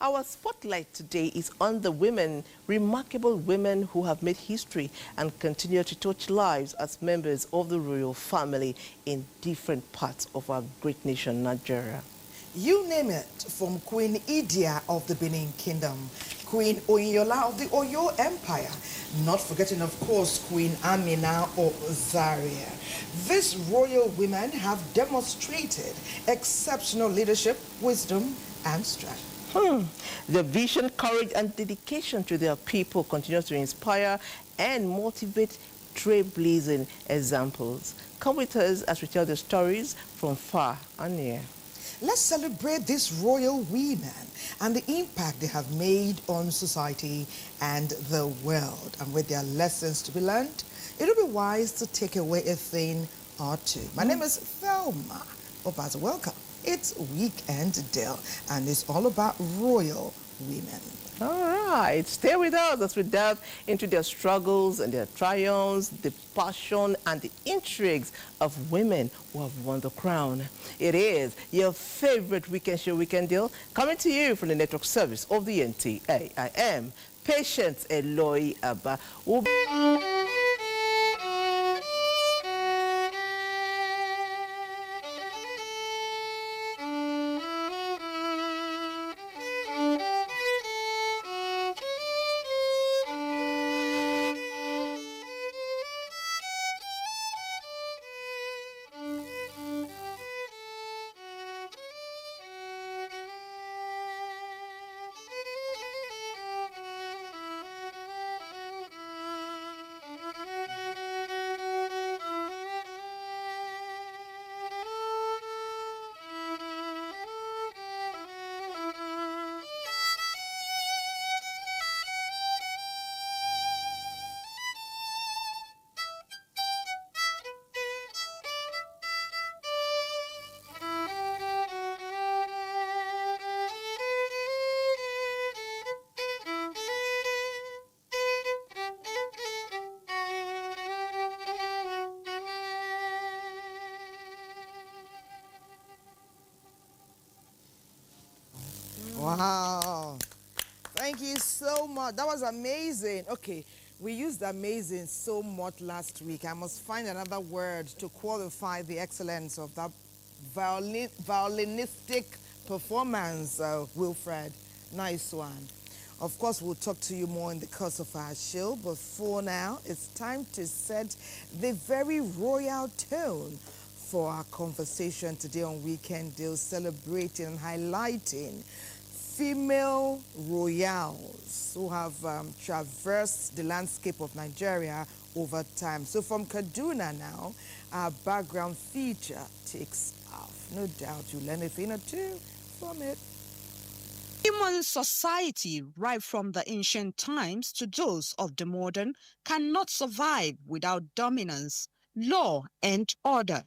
Our spotlight today is on the women, remarkable women who have made history and continue to touch lives as members of the royal family in different parts of our great nation, Nigeria. You name it, from Queen Idia of the Benin Kingdom, Queen Oyola of the Oyo Empire, not forgetting, of course, Queen Amina of Zaria. These royal women have demonstrated exceptional leadership, wisdom, and strength. Their vision, courage, and dedication to their people continues to inspire and motivate trailblazing examples. Come with us as we tell the stories from far and near. Let's celebrate these royal women and the impact they have made on society and the world. And with their lessons to be learned, it would be wise to take away a thing or two. My name is Thelma Obaza. Welcome. It's Weekend Deal, and it's all about royal women. All right, stay with us as we delve into their struggles and their triumphs, the passion and the intrigues of women who have won the crown. It is your favorite weekend show, Weekend Deal, coming to you from the network service of the NTA. I am Patience Eloy Abba. Wow. Thank you so much. That was amazing. Okay, we used amazing so much last week. I must find another word to qualify the excellence of that violinistic performance, Wilfred. Nice one. Of course, we'll talk to you more in the course of our show, but for now, it's time to set the very royal tone for our conversation today on Weekend Deal, celebrating and highlighting female royals who have traversed the landscape of Nigeria over time. So from Kaduna now, our background feature takes off. No doubt you'll learn a thing or two from it. Human society, right from the ancient times to those of the modern, cannot survive without dominance, law, and order.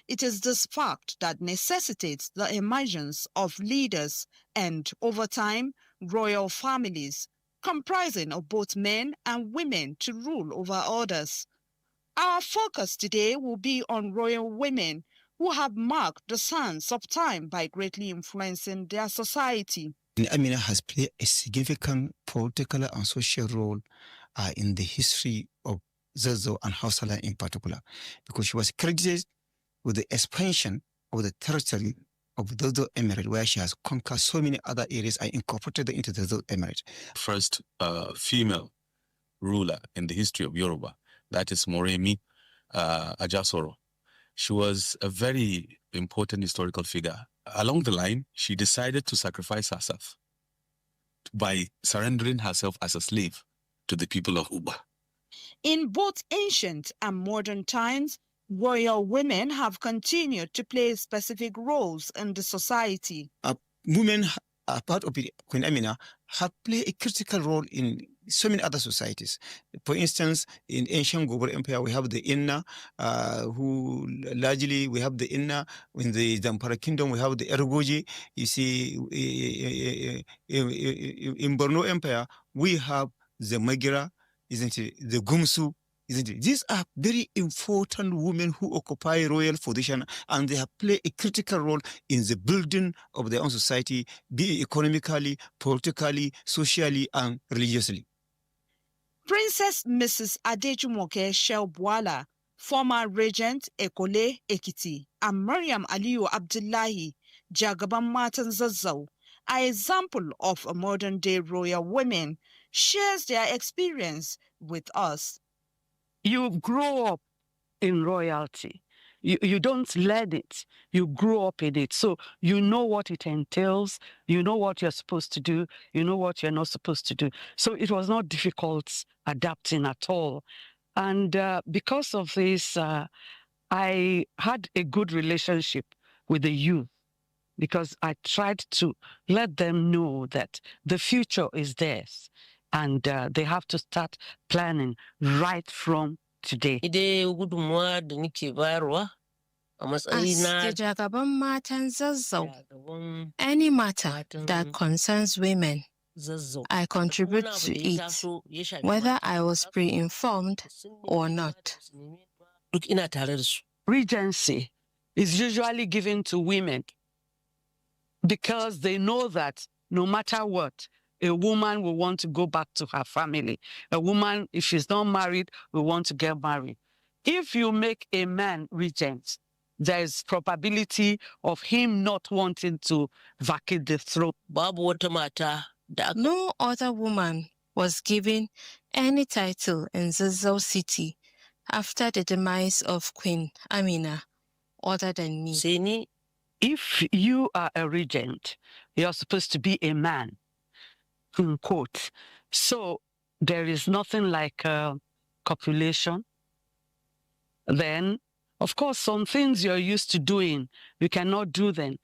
It is this fact that necessitates the emergence of leaders and, over time, royal families, comprising of both men and women to rule over others. Our focus today will be on royal women who have marked the sands of time by greatly influencing their society. Amina has played a significant political and social role in the history of Zazzau and Hausala in particular, because she was credited with the expansion of the territory of the Zazzau Emirate, where she has conquered so many other areas and incorporated them into the Zazzau Emirate. First female ruler in the history of Yoruba, that is Moremi Ajasoro. She was a very important historical figure. Along the line, she decided to sacrifice herself by surrendering herself as a slave to the people of Uba. In both ancient and modern times, royal women have continued to play specific roles in the society. Women, part of Queen Amina, have played a critical role in so many other societies. For instance, in ancient Gobor Empire, we have the Inna, who largely we have the Inna. In the Zamfara Kingdom, we have the Ergoji. You see, in Borno Empire, we have the Magira, isn't it? The Gumsu, isn't it? These are very important women who occupy royal position, and they have played a critical role in the building of their own society, be it economically, politically, socially, and religiously. Princess Mrs. Adejumoke Shelbwala, former Regent Ekole Ekiti, and Mariam Aliyu Abdullahi, Jagaban Matan Zazzau, are example of a modern-day royal women, shares their experience with us. You grow up in royalty. You don't learn it. You grow up in it. So you know what it entails. You know what you're supposed to do. You know what you're not supposed to do. So it was not difficult adapting at all. And because of this, I had a good relationship with the youth because I tried to let them know that the future is theirs and they have to start planning right from today. As the Jagaban Matan Zazzau, any matter that concerns women, I contribute to it, whether I was pre-informed or not. Regency is usually given to women because they know that no matter what, a woman will want to go back to her family. A woman, if she's not married, will want to get married. If you make a man regent, there's probability of him not wanting to vacate the throne. No other woman was given any title in Zazzau city after the demise of Queen Amina, other than me. If you are a regent, you're supposed to be a man, in quote. So there is nothing like copulation. Then, of course, some things you're used to doing, you cannot do them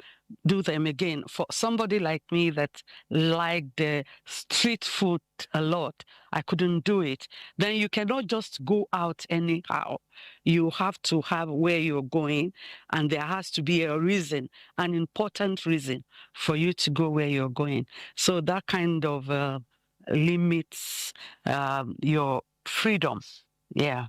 again. For somebody like me that liked the street food a lot, I couldn't do it. Then you cannot just go out anyhow. You have to have where you're going, and there has to be a reason, an important reason for you to go where you're going. So that kind of limits your freedom. Yeah.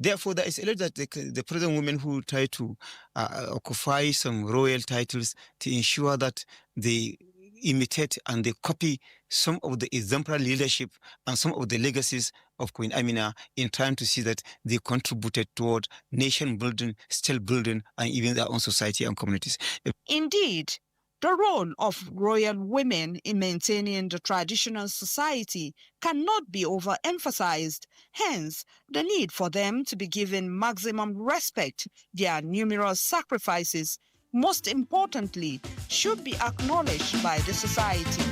Therefore, there is a lot that the present women who try to occupy some royal titles to ensure that they imitate and they copy some of the exemplary leadership and some of the legacies of Queen Amina in trying to see that they contributed toward nation building, state building, and even their own society and communities. Indeed, the role of royal women in maintaining the traditional society cannot be overemphasized. Hence, the need for them to be given maximum respect. Their numerous sacrifices, most importantly, should be acknowledged by the society.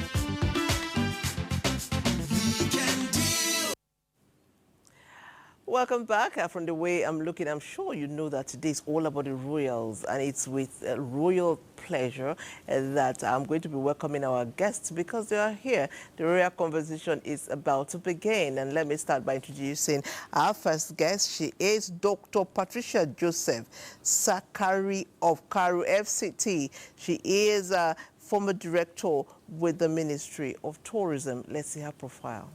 Welcome back. From the way I'm looking, I'm sure you know that today is all about the royals, and it's with royal pleasure that I'm going to be welcoming our guests because they are here. The royal conversation is about to begin, and let me start by introducing our first guest. She is Dr. Patricia Joseph Sakari of Karu FCT. She is a former director with the Ministry of Tourism. Let's see her profile.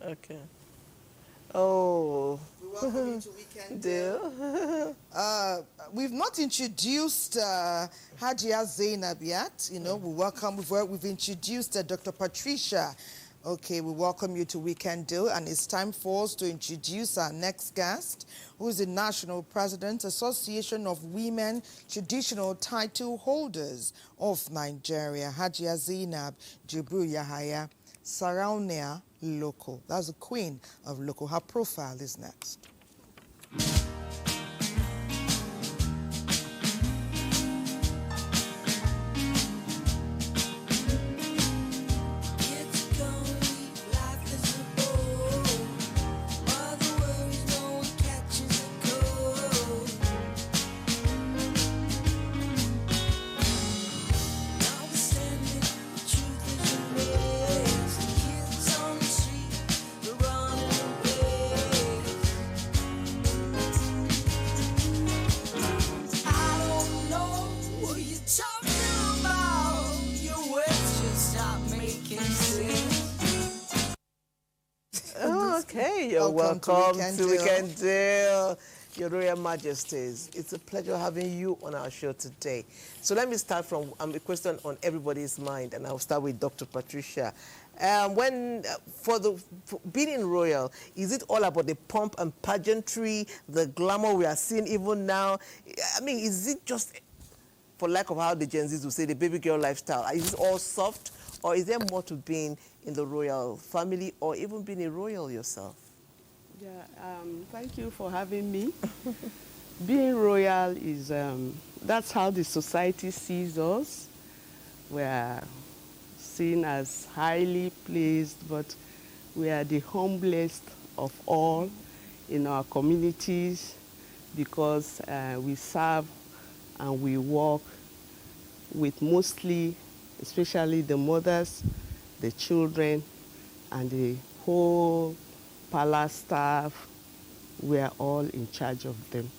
Okay. Oh. We welcome you to Weekend Deal. We've not introduced Hajia Zainab yet. You know, we've introduced Dr. Patricia. Okay, we welcome you to Weekend Deal, and it's time for us to introduce our next guest, who is the National President, Association of Women Traditional Title Holders of Nigeria, Hajia Zainab Jibril Yahaya Saraunia Local. That's the Queen of Local. Her profile is next. It's going, life is You're welcome to Weekend Weekend Deal. Your Royal Majesties, it's a pleasure having you on our show today. So let me start from a question on everybody's mind, and I'll start with Dr. Patricia. For being in royal, is it all about the pomp and pageantry, the glamour we are seeing even now? I mean, is it just, for lack of how the Gen Zs would say, the baby girl lifestyle? Is it all soft, or is there more to being in the royal family, or even being a royal yourself? Yeah, thank you for having me. Being royal is, that's how the society sees us. We are seen as highly placed, but we are the humblest of all in our communities because we serve and we work with mostly, especially the mothers, the children, and the whole palace staff. We are all in charge of them.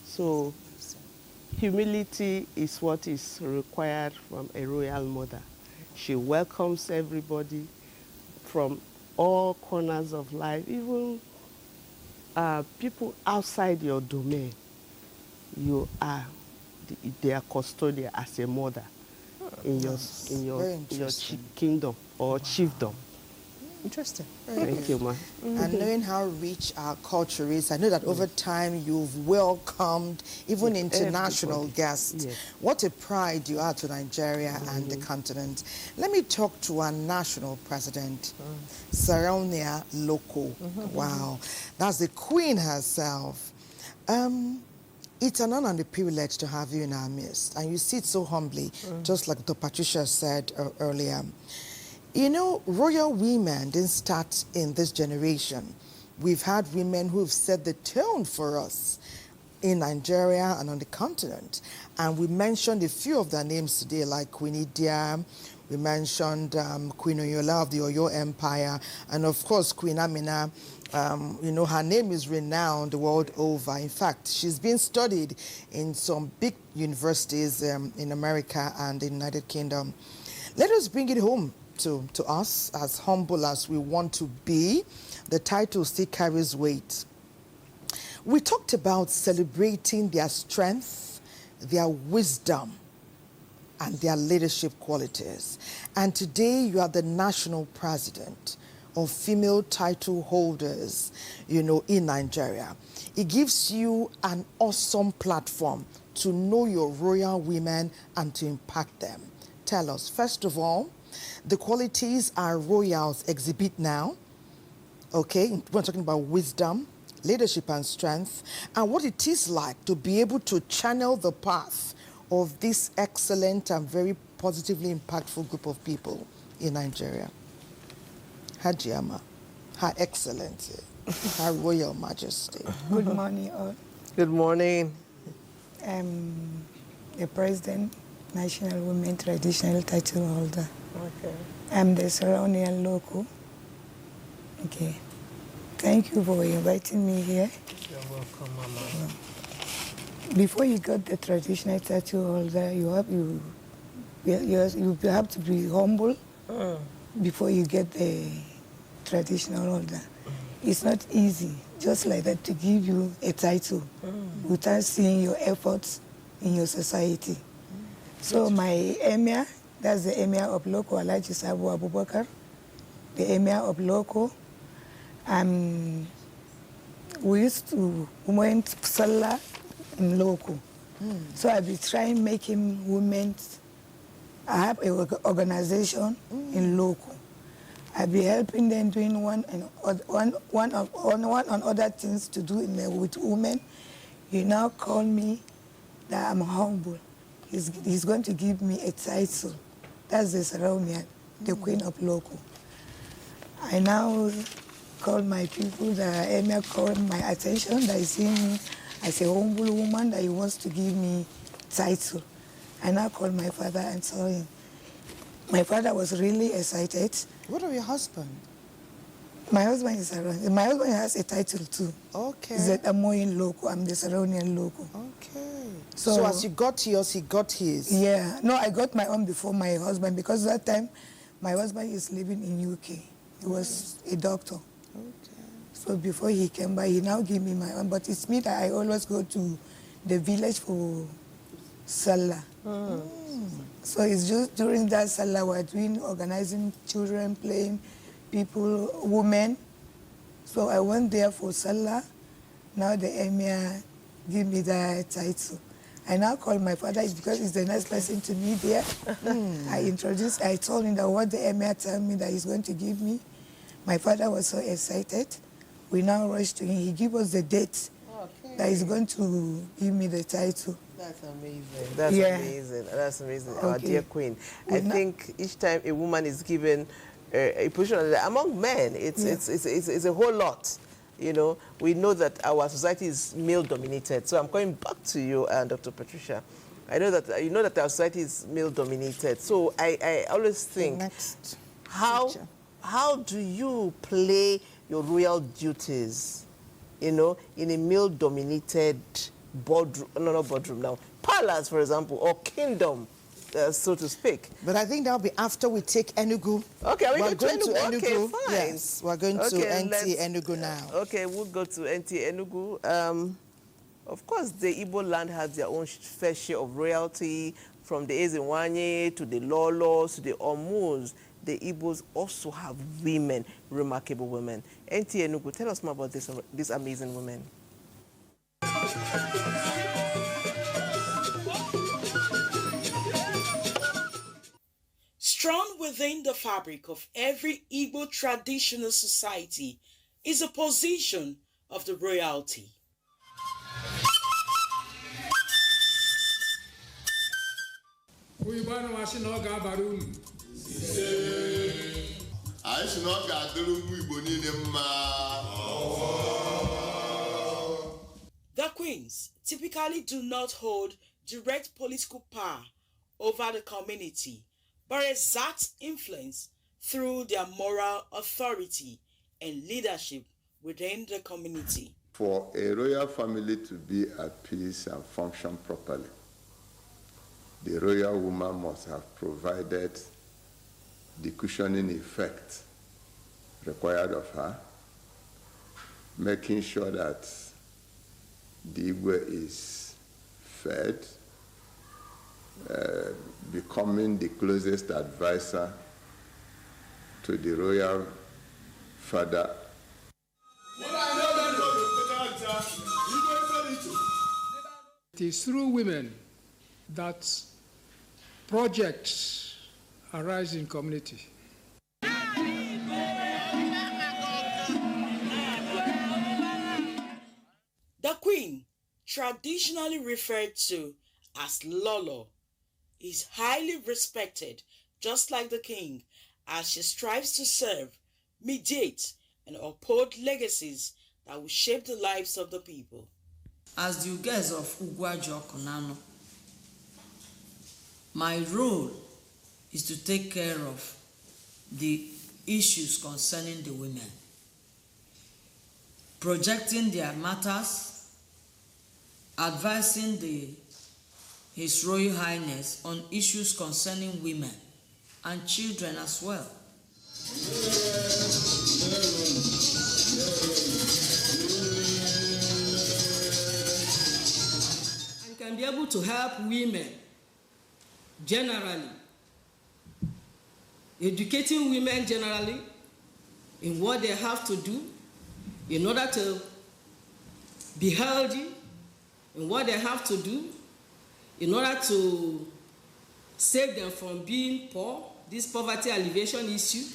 So humility is what is required from a royal mother. She welcomes everybody from all corners of life, even people outside your domain. You are their custodian as a mother in your kingdom or chiefdom. Interesting. Thank you, ma. And knowing how rich our culture is, I know that over time you've welcomed even international guests. Yes. What a pride you are to Nigeria and the continent. Let me talk to our national president, Sarauniya Loko. Wow, that's the Queen herself. It's an honor and a privilege to have you in our midst, and you sit so humbly, just like Dr. Patricia said earlier. You know, royal women didn't start in this generation. We've had women who have set the tone for us in Nigeria and on the continent. And we mentioned a few of their names today, like Queen Idia, we mentioned Queen Oyola of the Oyo Empire, and of course, Queen Amina. You know, her name is renowned the world over. In fact, she's been studied in some big universities in America and the United Kingdom. Let us bring it home to us, as humble as we want to be. The title still carries weight. We talked about celebrating their strength, their wisdom, and their leadership qualities. And today you are the national president of female title holders, you know, in Nigeria. It gives you an awesome platform to know your royal women and to impact them. Tell us, first of all, the qualities our royals exhibit now, okay? We're talking about wisdom, leadership and strength, and what it is like to be able to channel the path of this excellent and very positively impactful group of people in Nigeria. Hajiama, Her Excellency, Her Royal Majesty. Good morning, all. Good morning. I'm the President, National Women Traditional Title Holder. Okay. I'm the Sarauniya Loko. Okay. Thank you for inviting me here. You're welcome, Mama. Before you got the traditional title holder, you have to be humble before you get the traditional holder. It's not easy, just like that, to give you a title without seeing your efforts in your society. So my emir, that's the emir of Loko, Alhaji Sabu Abubakar, the emir of Loko. We used to went Salah in Loko. So I've been trying making women. I have an organization in Loko. I've been helping them doing one on other things to do with women. He now called me that I'm humble. He's going to give me a title. That's the Sarauniya, the Queen of Loko. I now call my people, the emir called my attention that he see me as a humble woman, that he wants to give me title. I now called my father and saw him. My father was really excited. What of your husband? My husband is around. My husband has a title too. Okay. He's at Amoyin Loko. I'm the Sarauniya Loko. Okay. So as you got yours, he got his? Yeah. No, I got my own before my husband, because that time my husband is living in UK. He was a doctor. Okay. So before he came by, he now gave me my own. But it's me that I always go to the village for Salah. So it's just during that Salah we're doing, organizing children, playing, people, women. So I went there for Salah. Now the emir give me that title. I now call my father because he's the next person to me there. I told him that what the emir told me that he's going to give me. My father was so excited. We now rushed to him. He gave us the date that he's going to give me the title. That's amazing. That's amazing. That's amazing. Okay. Our dear Queen. I think each time a woman is given a position among men, it's a whole lot. You know, we know that our society is male-dominated. So I'm going back to you, Dr. Patricia. I know that you know that our society is male-dominated. So I always think, how do you play your royal duties, you know, in a male-dominated boardroom, not boardroom now, palace, for example, or kingdom, so to speak? But I think that'll be after we take Enugu. Okay, we're going to Enugu. Okay, fine. Yes, we're going to NTA Enugu now. Okay, we'll go to NTA Enugu. Of course, the Igbo land has their own fair share of royalty, from the Ezenwanye to the Lolos to the Omus. The Igbos also have women, remarkable women. NTA Enugu, tell us more about these amazing women. Strong within the fabric of every Igbo traditional society is a position of the royalty. The queens typically do not hold direct political power over the community, but exert influence through their moral authority and leadership within the community. For a royal family to be at peace and function properly, the royal woman must have provided the cushioning effect required of her, making sure that the Igwe is fed, becoming the closest advisor to the royal father. It is through women that projects arise in community. The queen, traditionally referred to as Lolo, is highly respected, just like the king, as she strives to serve, mediate, and uphold legacies that will shape the lives of the people. As the Ugeze of Ugwajo Konano, my role is to take care of the issues concerning the women, projecting their matters, advising His Royal Highness on issues concerning women and children as well. And can be able to help women generally, educating women generally in what they have to do in order to be healthy, in what they have to do in order to save them from being poor, this poverty alleviation issue,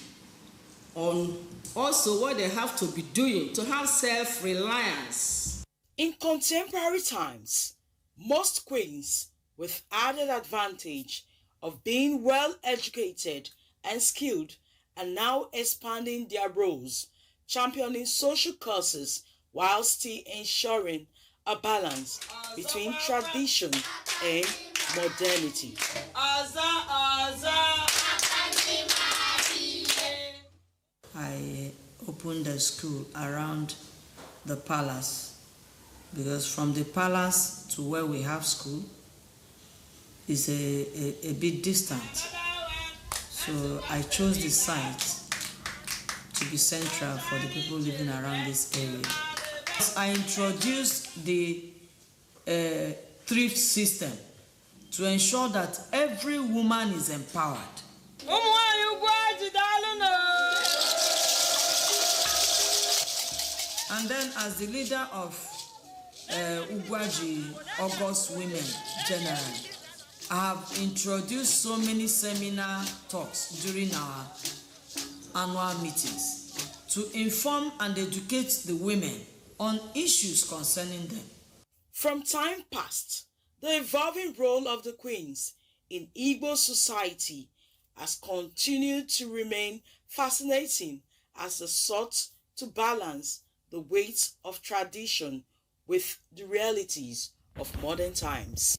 on also what they have to be doing to have self-reliance. In contemporary times, most queens, with added advantage of being well-educated and skilled, are now expanding their roles, championing social causes while still ensuring a balance between tradition and modernity. I opened a school around the palace because from the palace to where we have school is a bit distant. So I chose the site to be central for the people living around this area. I introduced the thrift system to ensure that every woman is empowered. And then as the leader of Ugwaji August Women Generally, I have introduced so many seminar talks during our annual meetings to inform and educate the women on issues concerning them. From time past, the evolving role of the queens in Igbo society has continued to remain fascinating as they sought to balance the weight of tradition with the realities of modern times.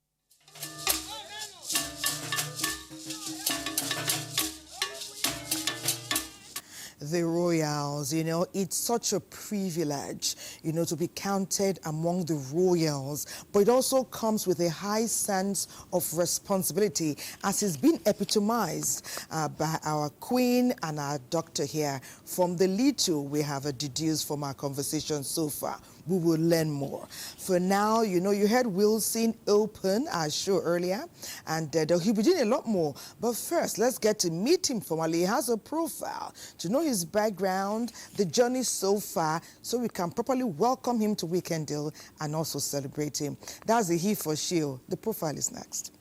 The royals, it's such a privilege, to be counted among the royals, but it also comes with a high sense of responsibility, as is being epitomized by our queen and our doctor here. From the little we have deduced from our conversation so far, we will learn more. For now, you heard Wilson open our show earlier, and he'll be doing a lot more. But first, let's get to meet him formally. He has a profile to know his background, the journey so far, so we can properly welcome him to Weekend Deal and also celebrate him. That's a he for Shio. The profile is next.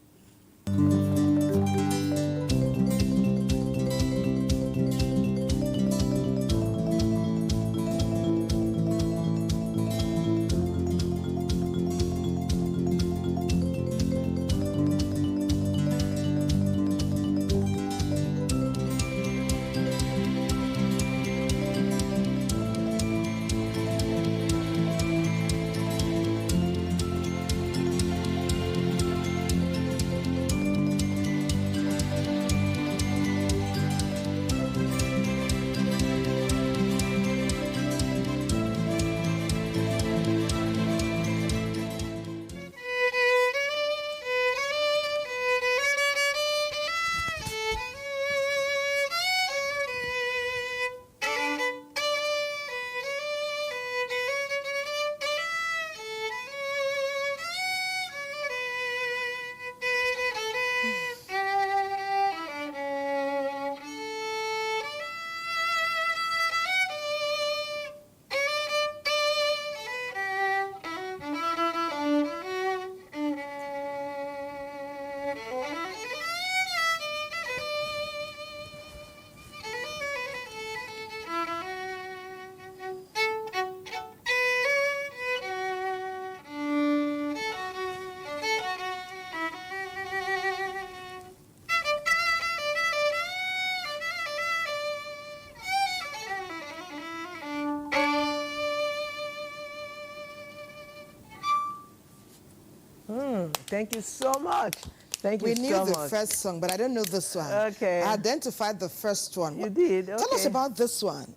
Thank you so much. Thank you so much. We knew the first song, but I don't know this one. Okay. I identified the first one. You did? Okay. Tell us about this one.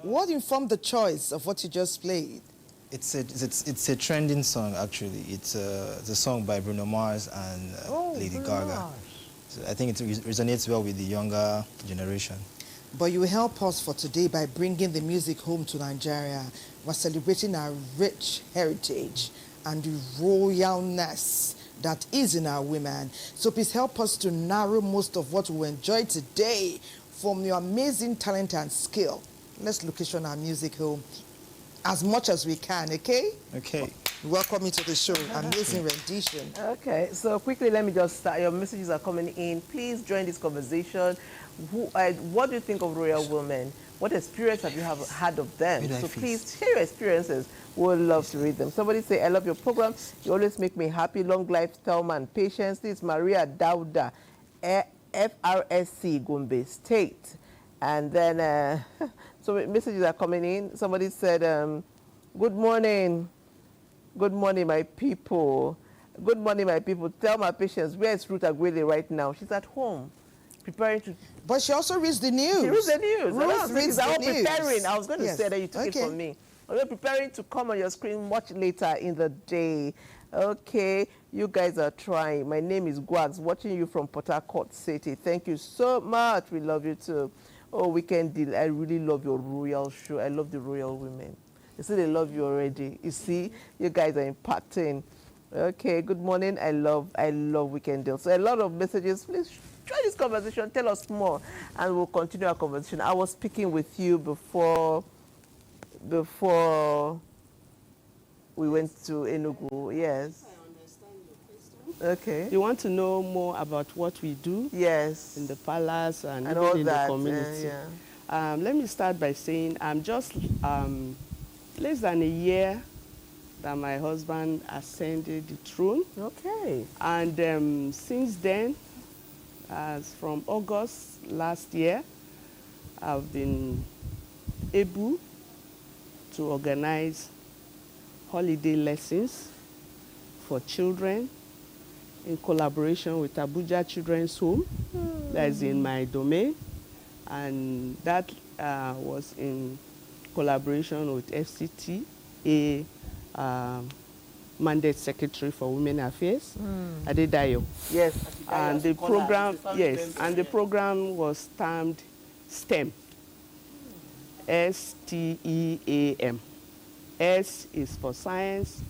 What informed the choice of what you just played? It's a trending song, actually. It's a song by Bruno Mars and Lady Gaga. So I think it resonates well with the younger generation. But you will help us for today by bringing the music home to Nigeria. We're celebrating our rich heritage and the royalness that is in our women. So please help us to narrow most of what we enjoy today from your amazing talent and skill. Let's location our music home as much as we can, okay? Okay. Welcome you to the show. Amazing rendition. Okay, so quickly, let me just start. Your messages are coming in. Please join this conversation. What do you think of royal women? What experience have you had of them? So please share your experiences. We would love to read them. Somebody say, I love your program. You always make me happy. Long life, Thelma, and patience. This is Maria Dauda, FRSC, Gombe State. And then, so messages are coming in. Somebody said, good morning. Good morning, my people. Good morning, my people. Tell my patients, where is Ruth Agwele right now? She's at home, preparing to... But she also reads the news. She reads the news. Ruth reads the news. Preparing. I was going to say that you took it from me. We're preparing to come on your screen much later in the day. Okay, you guys are trying. My name is Gwags, watching you from Port Harcourt City. Thank you so much. We love you too. Oh, Weekend Deal, I really love your royal show. I love the royal women. They say they love you already. You see, you guys are impacting. Okay, good morning. I love Weekend Deal. So a lot of messages. Please join this conversation. Tell us more, and we'll continue our conversation. I was speaking with you before we went to Enugu. Yes. Okay. You want to know more about what we do? Yes. In the palace and even all in that, the community. yeah. Let me start by saying I'm just less than a year that my husband ascended the throne. Okay. And since then, as from August last year, I've been able to organize holiday lessons for children in collaboration with Abuja Children's Home, that is in my domain, and that was in collaboration with FCT, a mandate secretary for Women Affairs, Adedayo. Yes. And the program, and the program was termed STEM, STEAM. S is for science,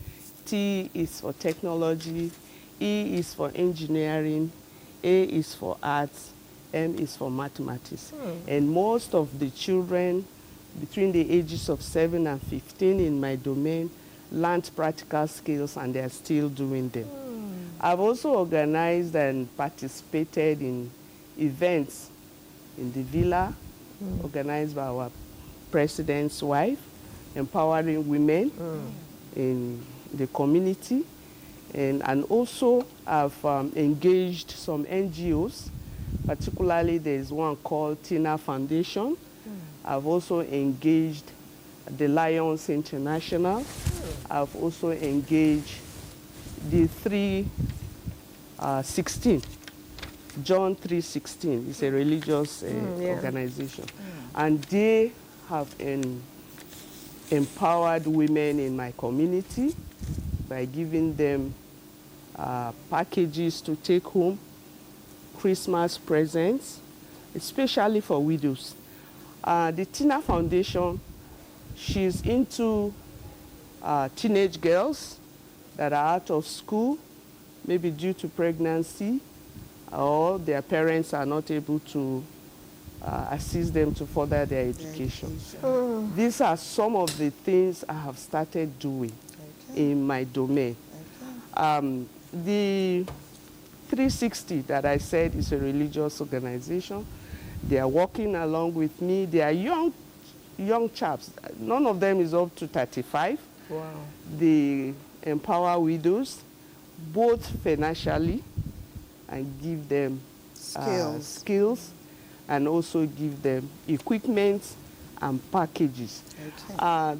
T is for technology, E is for engineering, A is for arts, M is for mathematics. And most of the children between the ages of 7 and 15 in my domain learned practical skills, and they're still doing them. I've also organized and participated in events in the villa, organized by our president's wife, empowering women in the community. And also I've engaged some NGOs, particularly there's one called Tina Foundation. I've also engaged the Lions International. I've also engaged the 316, John 3:16. It's a religious organization. And they have empowered women in my community by giving them packages to take home, Christmas presents, especially for widows. The Tina Foundation, she's into teenage girls that are out of school, maybe due to pregnancy, or their parents are not able to assist them to further their education. These are some of the things I have started doing in my domain. The 360 that I said is a religious organization. They are working along with me. They are young chaps. None of them is up to 35. Wow. They empower widows, both financially, and give them skills, and also give them equipment and packages.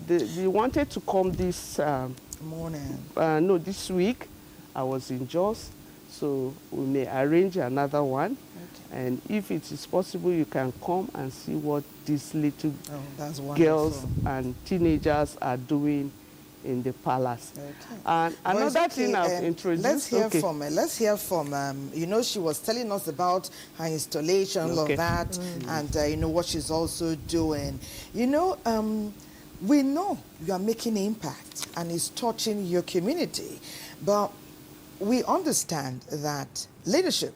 They wanted to come this morning. No, this week. I was in Jos, so we may arrange another one. And if it is possible, you can come and see what these little girls and teenagers are doing in the palace. And another thing I've introduced. Let's hear from. You know, she was telling us about her installation, all of that, and you know what she's also doing. You know, we know you are making impact and it's touching your community, but we understand that leadership,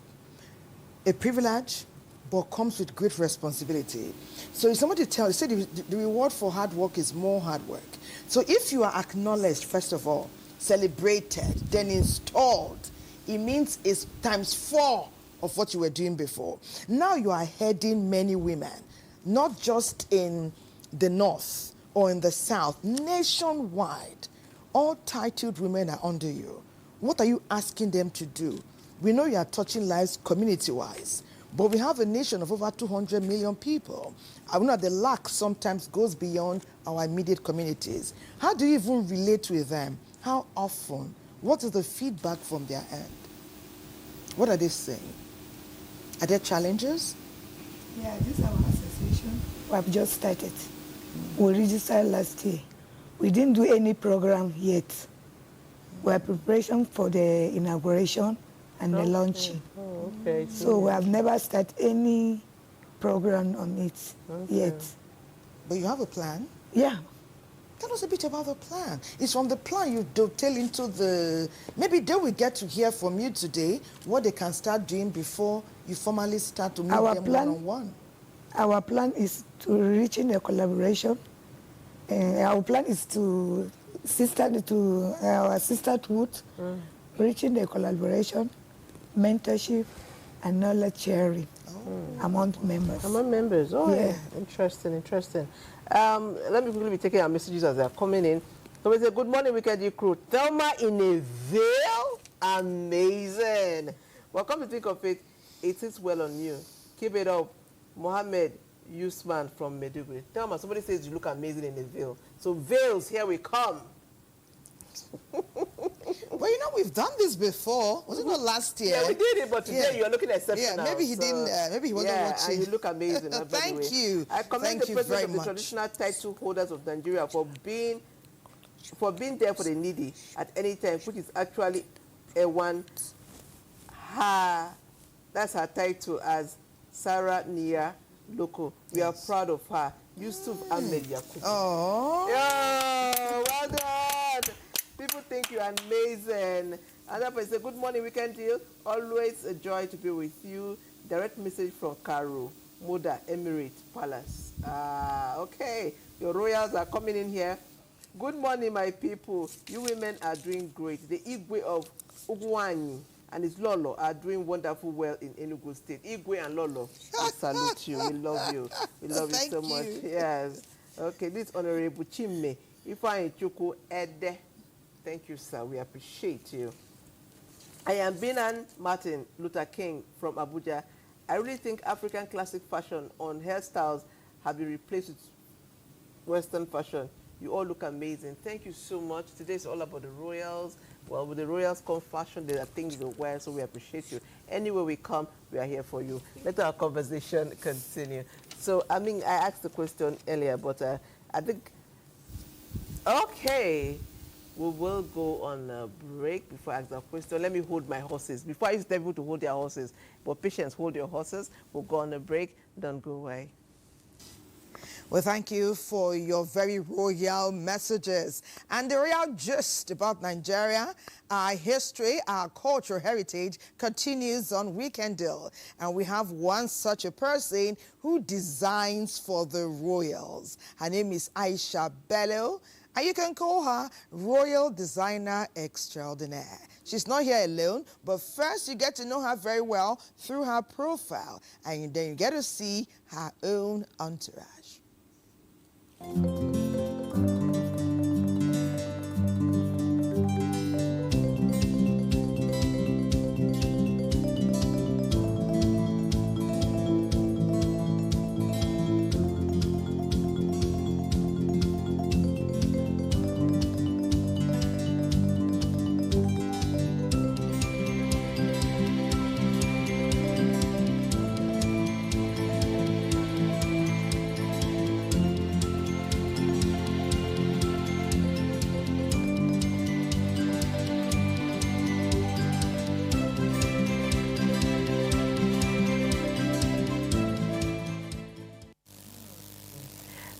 a privilege, but comes with great responsibility. So if somebody say the reward for hard work is more hard work. So if you are acknowledged, first of all, celebrated, then installed, it means it's ×4 of what you were doing before. Now you are heading many women, not just in the north or in the south, nationwide. All titled women are under you. What are you asking them to do? We know you are touching lives community-wise, but we have a nation of over 200 million people. I know the lack sometimes goes beyond our immediate communities. How do you even relate with them? How often? What is the feedback from their end? What are they saying? Are there challenges? Yeah, this is our association. We have just started. We registered last year. We didn't do any program yet. We are preparation for the inauguration and the launching. Oh, okay. So we have never started any program on it yet. But you have a plan? Yeah. Tell us a bit about the plan. It's from the plan you dovetail into the... Maybe they will get to hear from you today what they can start doing before you formally start to meet them one-on-one. Our plan is to reach in a collaboration. Our plan is to our sisterhood, reaching a collaboration, mentorship, and knowledge sharing among members. Among members, yeah. Interesting, interesting. Let me quickly be taking our messages as they're coming in. So we say, good morning, Weekend crew. Thelma in a veil? Amazing. Well, come to think of it, it sits well on you. Keep it up. Mohammed Usman from Meduguri. Thelma, somebody says you look amazing in a veil. So veils, here we come. Well, you know, we've done this before. Was it not last year? Yeah, we did it, but today you're looking exceptional. Yeah, maybe he didn't, maybe he wasn't watching. And you look amazing. Thank you. I commend the president of the traditional title holders of Nigeria for being there for the needy at any time, which is actually that's her title as Sarah Nia Loko. We are proud of her. Yusuf Ahmed Yakubu. Oh. Yeah, well done. People think you're amazing. Another person said, good morning, Weekend Deal. Always a joy to be with you. Direct message from Karo, Moda, Emirate Palace. Okay. Your royals are coming in here. Good morning, my people. You women are doing great. The Igwe of Ugwani and his Lolo are doing wonderful well in Enugu State. Igwe and Lolo, we salute you. We love you. We love you so much. Yes. Okay, this Honorable Chimme, Ifeanyi Chukwu Ede. Thank you, sir. We appreciate you. I am Binan Martin Luther King from Abuja. I really think African classic fashion on hairstyles have been replaced with Western fashion. You all look amazing. Thank you so much. Today is all about the royals. Well, with the royals come fashion, there are things you wear, so we appreciate you. Anywhere we come, we are here for you. Let our conversation continue. So, I mean, I asked the question earlier, but I think, okay, we will go on a break before I ask the question. Let me hold my horses. Before I used to tell people to hold their horses, but patience, hold your horses. We'll go on a break. Don't go away. Well, thank you for your very royal messages and the royal gist about Nigeria. Our history, our cultural heritage continues on Weekend Deal. And we have one such a person who designs for the royals. Her name is Aisha Bello, and you can call her Royal Designer Extraordinaire. She's not here alone, but first you get to know her very well through her profile, and then you get to see her own entourage.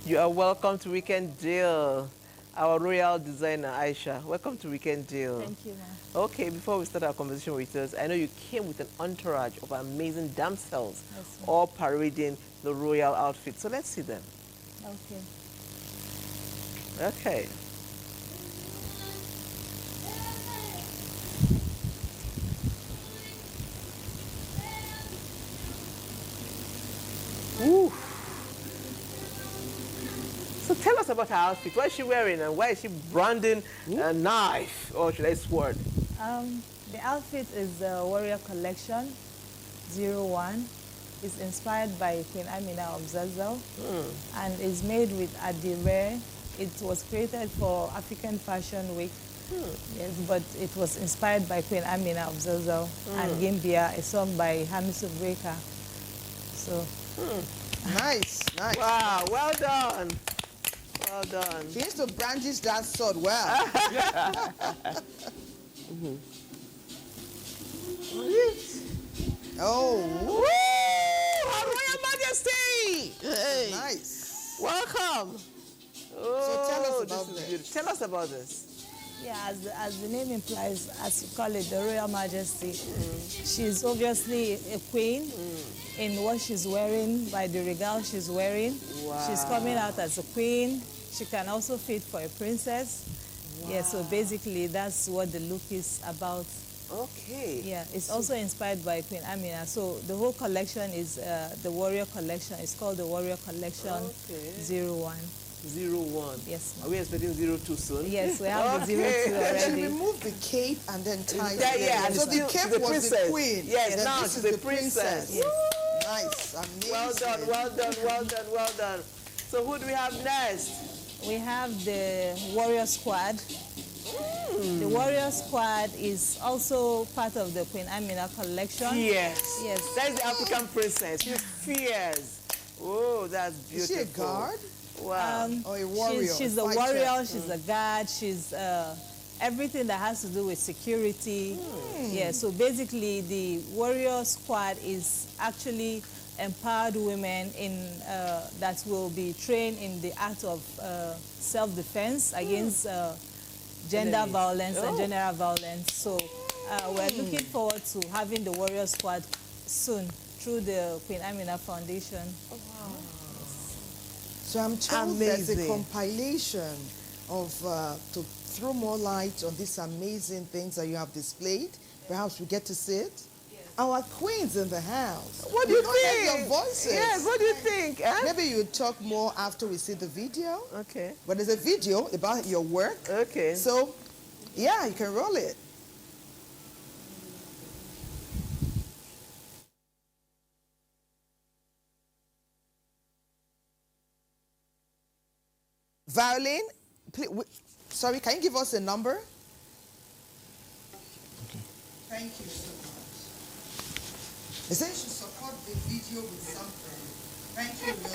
You are welcome to Weekend Deal. Our royal designer, Aisha. Welcome to Weekend Deal. Thank you, ma'am. Okay, before we start our conversation with us, I know you came with an entourage of amazing damsels, Yes, all parading the royal outfit. So let's see them. Okay. Okay. Ooh. So tell us about her outfit. What is she wearing and why is she branding a knife, or should I sword? The outfit is the Warrior Collection 01. It's inspired by Queen Amina of Zazzau and is made with Adire. It was created for African Fashion Week. Yes, but it was inspired by Queen Amina of Zazzau and Gimbia, a song by Hamisu Breaker. So. Nice, nice. Wow, well done. Well done. She needs to brandish that sword well. Oh. Woo! Her Royal Majesty! welcome. Oh, So tell us this about is this. beautiful. Tell us about this. Yeah, as the name implies, as you call it, the Royal Majesty. She's obviously a queen in what she's wearing, by the regal she's wearing. Wow. She's coming out as a queen. She can also fit for a princess. Wow. Yeah, so basically that's what the look is about. Okay. Yeah, it's also inspired by Queen Amina. So the whole collection is the Warrior Collection. It's called the Warrior Collection 01. 01. Yes, ma'am. Are we expecting 02 soon? Yes, we have the 02 She already. removed the cape and then tied Yeah, it. yeah, and So the still cape the was princess. the queen. Yes, Then now this she's is the princess. Yes. Nice, amazing. Well done, well done, well done, well done. So who do we have next? We have the Warrior Squad. The Warrior Squad is also part of the Queen Amina collection. Yes. Yes. That's the African princess. She's fierce. Oh, that's beautiful. Is she a guard? Wow. Or a warrior? She's a warrior, she's a guard, she's everything that has to do with security. Yeah, so basically the Warrior Squad is actually empowered women in that will be trained in the art of self-defense against gender violence and general violence. So we're looking forward to having the Warrior Squad soon through the Queen Amina Foundation. Oh, wow. So I'm told there's a compilation of, to throw more light on these amazing things that you have displayed. Perhaps we get to see it. Yes. Our queens in the house. What do you hear think? your voices. Yes, what do you think? Eh? Maybe you talk more after we see the video. Okay. But there's a video about your work. Okay. So, yeah, you can roll it. Violin, please, sorry, can you give us a number? Okay. Thank you so much. They say you should support the video with something. Thank you, Will.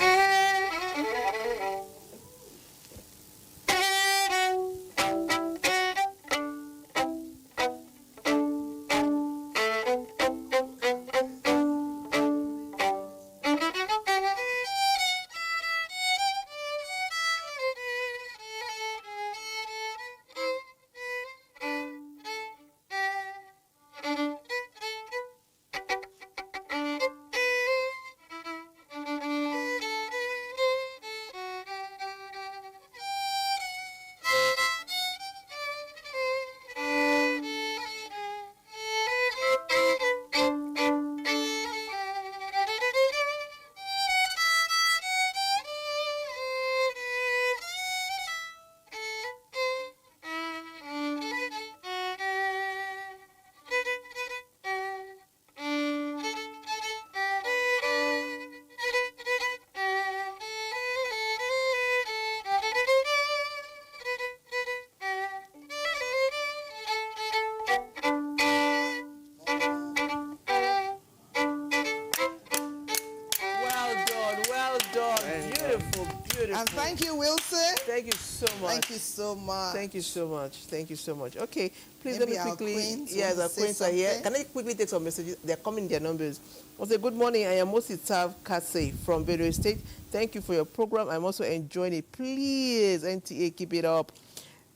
And thank you, Wilson. Thank you so much. Thank you so much. Thank you so much. Thank you so much. Okay, please Maybe let me quickly. our queens Yes, our queens are here. Can I quickly take some messages? They're coming in their numbers. I'll say, good morning. I am Mositav Kase from Benue State. Thank you for your program. I'm also enjoying it. Please, NTA, keep it up.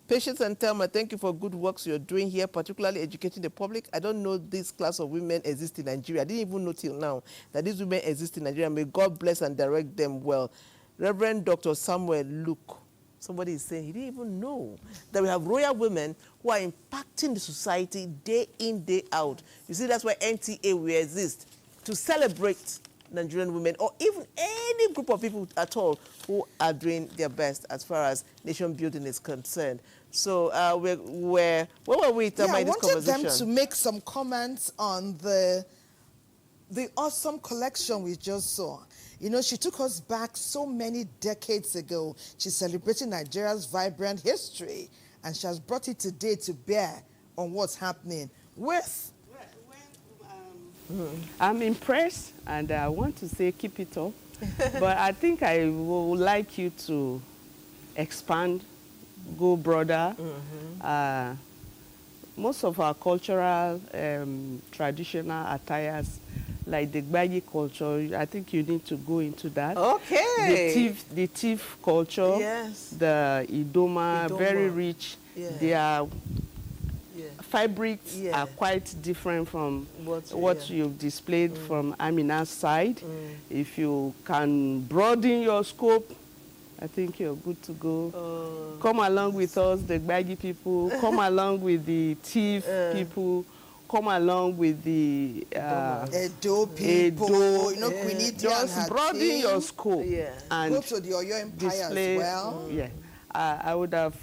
Patience and Thelma, thank you for good works you're doing here, particularly educating the public. I don't know this class of women exist in Nigeria. I didn't even know till now that these women exist in Nigeria. May God bless and direct them well. Reverend Dr. Samuel Luke, somebody is saying he didn't even know that we have royal women who are impacting the society day in, day out. You see, that's why NTA will exist, to celebrate Nigerian women, or even any group of people at all who are doing their best as far as nation building is concerned. So where were we talking about this conversation? I wanted them to make some comments on the awesome collection we just saw. You know, she took us back so many decades ago. She's celebrating Nigeria's vibrant history, and she has brought it today to bear on what's happening with... I'm impressed, and I want to say keep it up. But I think I would like you to expand, go broader. most of our cultural traditional attires, like the Gbagi culture, I think you need to go into that. Okay. The thief culture, yes. the Idoma, very rich. Yeah. Their fabrics are quite different from what you've displayed from Amina's side. If you can broaden your scope, I think you're good to go. Come along with us, the Gbagi people. Come along with the thief people. Come along with the Edo people. You know, Queen just broaden your scope and go to the Oyo Empire display, as well. Yeah, I would have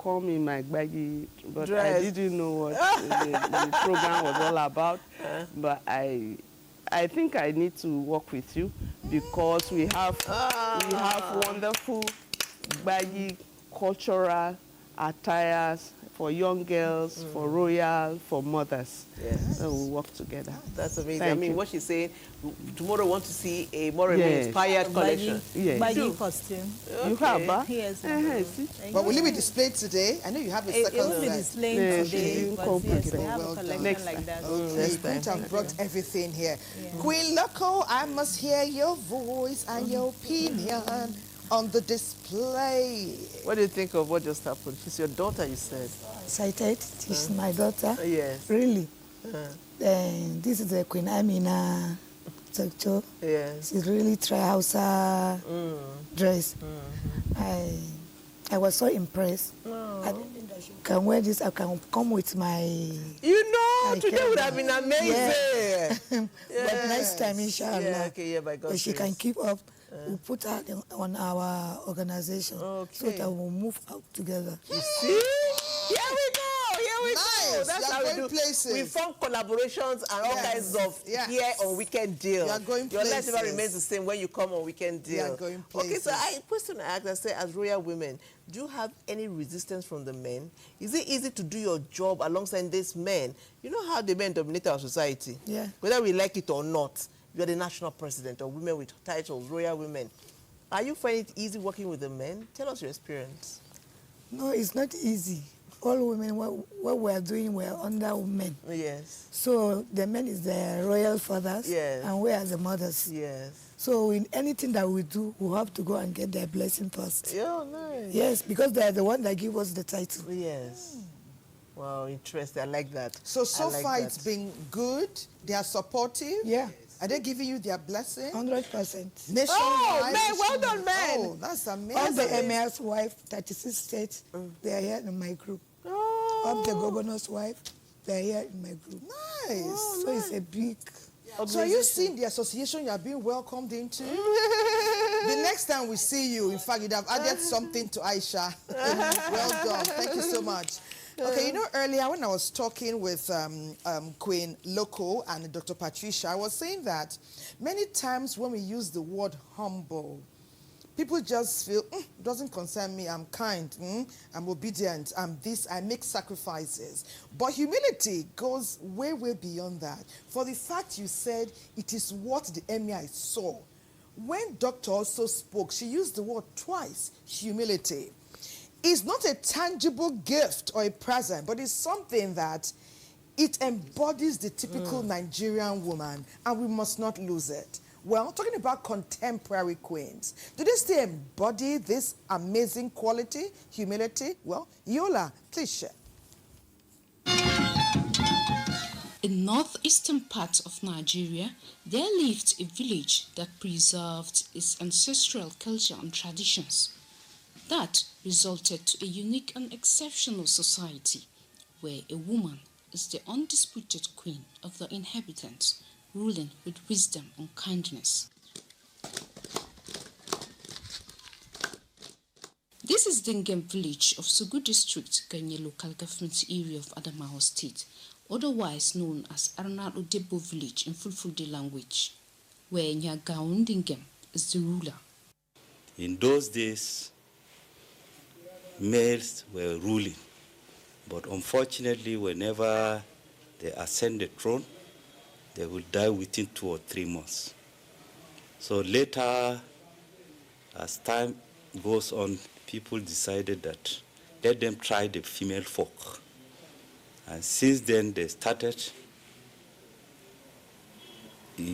come in my Gbagi, but dress. I didn't know what the program was all about. But I think I need to work with you because we have wonderful Gbagi cultural attires for young girls, for royal, for mothers. Yes. So we'll work together. That's amazing. Thank I mean, you. what she's saying, tomorrow we want to see a more inspired collection. Gbagi costume. You have, huh? Yes. But will it be displayed today? I know you have a second It will be displayed today, but yes, we have a collection like that. Okay, Queen have brought everything here. Queen Loco, I must hear your voice and your opinion on the display. What do you think of what just happened? She's your daughter, you said. Excited. She's my daughter. Yes. Really. This is the Queen Amina Tokcho. Yes. She's really try Hausa dress. I was so impressed. I can wear this. I can come with my. You know, today would have been amazing. But next time, inshallah. Yeah, okay, by God's But she grace. can keep up. We'll put her on our organization so that we'll move out together. You see? Here we go. Nice. That's how we do. Places. We form collaborations and all kinds of here on Weekend Deal. You are going Your life places. never remains the same when you come on Weekend Deal. You are going places. Okay, so a question I asked, I say, as royal women, do you have any resistance from the men? Is it easy to do your job alongside these men? You know how the men dominate our society? Yeah. Whether we like it or not, you are the national president or women with titles, royal women. Are you finding it easy working with the men? Tell us your experience. No, it's not easy. All women, what we are doing, we are under men. Yes. So the men is the royal fathers, and we are the mothers. Yes. So in anything that we do, we have to go and get their blessing first. Yeah, nice. Yes, because they are the one that give us the title. Yes. Wow, interesting. I like that. So like far that. it's been good. They are supportive. Yeah. Are they giving you their blessing? 100%. Nationwide. Oh, man, well done, man. Oh, that's amazing. All the emir's wife, 36 states, they are here in my group. Oh. All the governor's wife, they are here in my group. Nice. Oh, so it's a big... So are you seeing the association you are being welcomed into? The next time we see you, in fact, you'd have added something to Aisha. Well done. Thank you so much. Okay, you know, earlier when I was talking with Queen Loco and Dr. Patricia, I was saying that many times when we use the word humble, people just feel, it doesn't concern me, I'm kind, I'm obedient, I'm this, I make sacrifices. But humility goes way, way beyond that. For the fact you said it is what the emir saw. When Doctor also spoke, she used the word twice, humility. It's not a tangible gift or a present, but it's something that it embodies the typical Nigerian woman, and we must not lose it. Well, talking about contemporary queens, do they still embody this amazing quality, humility? Well, Yola, please share. In northeastern parts of Nigeria, there lived a village that preserved its ancestral culture and traditions. That resulted to a unique and exceptional society where a woman is the undisputed queen of the inhabitants, ruling with wisdom and kindness. This is Dingem village of Sugu district, Ganye local government area of Adamawa state, otherwise known as Arnado Debo village in Fulfulde language, where Nyagaon Dingem is the ruler. In those days, males were ruling, but unfortunately, whenever they ascend the throne, they will die within 2 or 3 months. So later, as time goes on, people decided that let them try the female folk. And since then, they started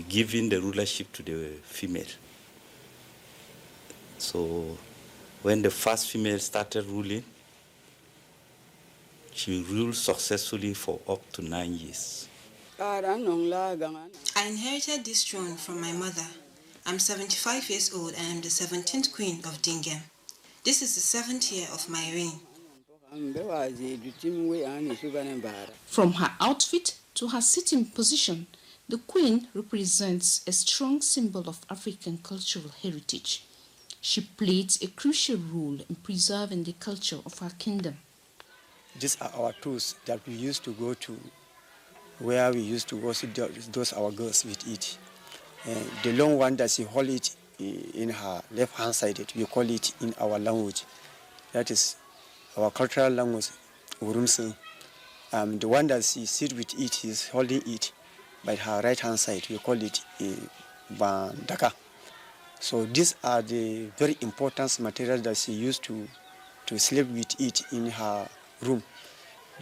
giving the rulership to the female. So when the first female started ruling, she ruled successfully for up to 9 years. I inherited this throne from my mother. I'm 75 years old and I'm the 17th queen of Dingem. This is the 7th year of my reign. From her outfit to her sitting position, the queen represents a strong symbol of African cultural heritage. She played a crucial role in preserving the culture of her kingdom. These are our tools that we used to go to where we used to worship those our girls with it. The long one that she hold it in her left hand side, we call it in our language. That is our cultural language, Urumsi. The one that she sit with it, is holding it by her right hand side, we call it Bandaka. So these are the very important materials that she used to sleep with it in her room.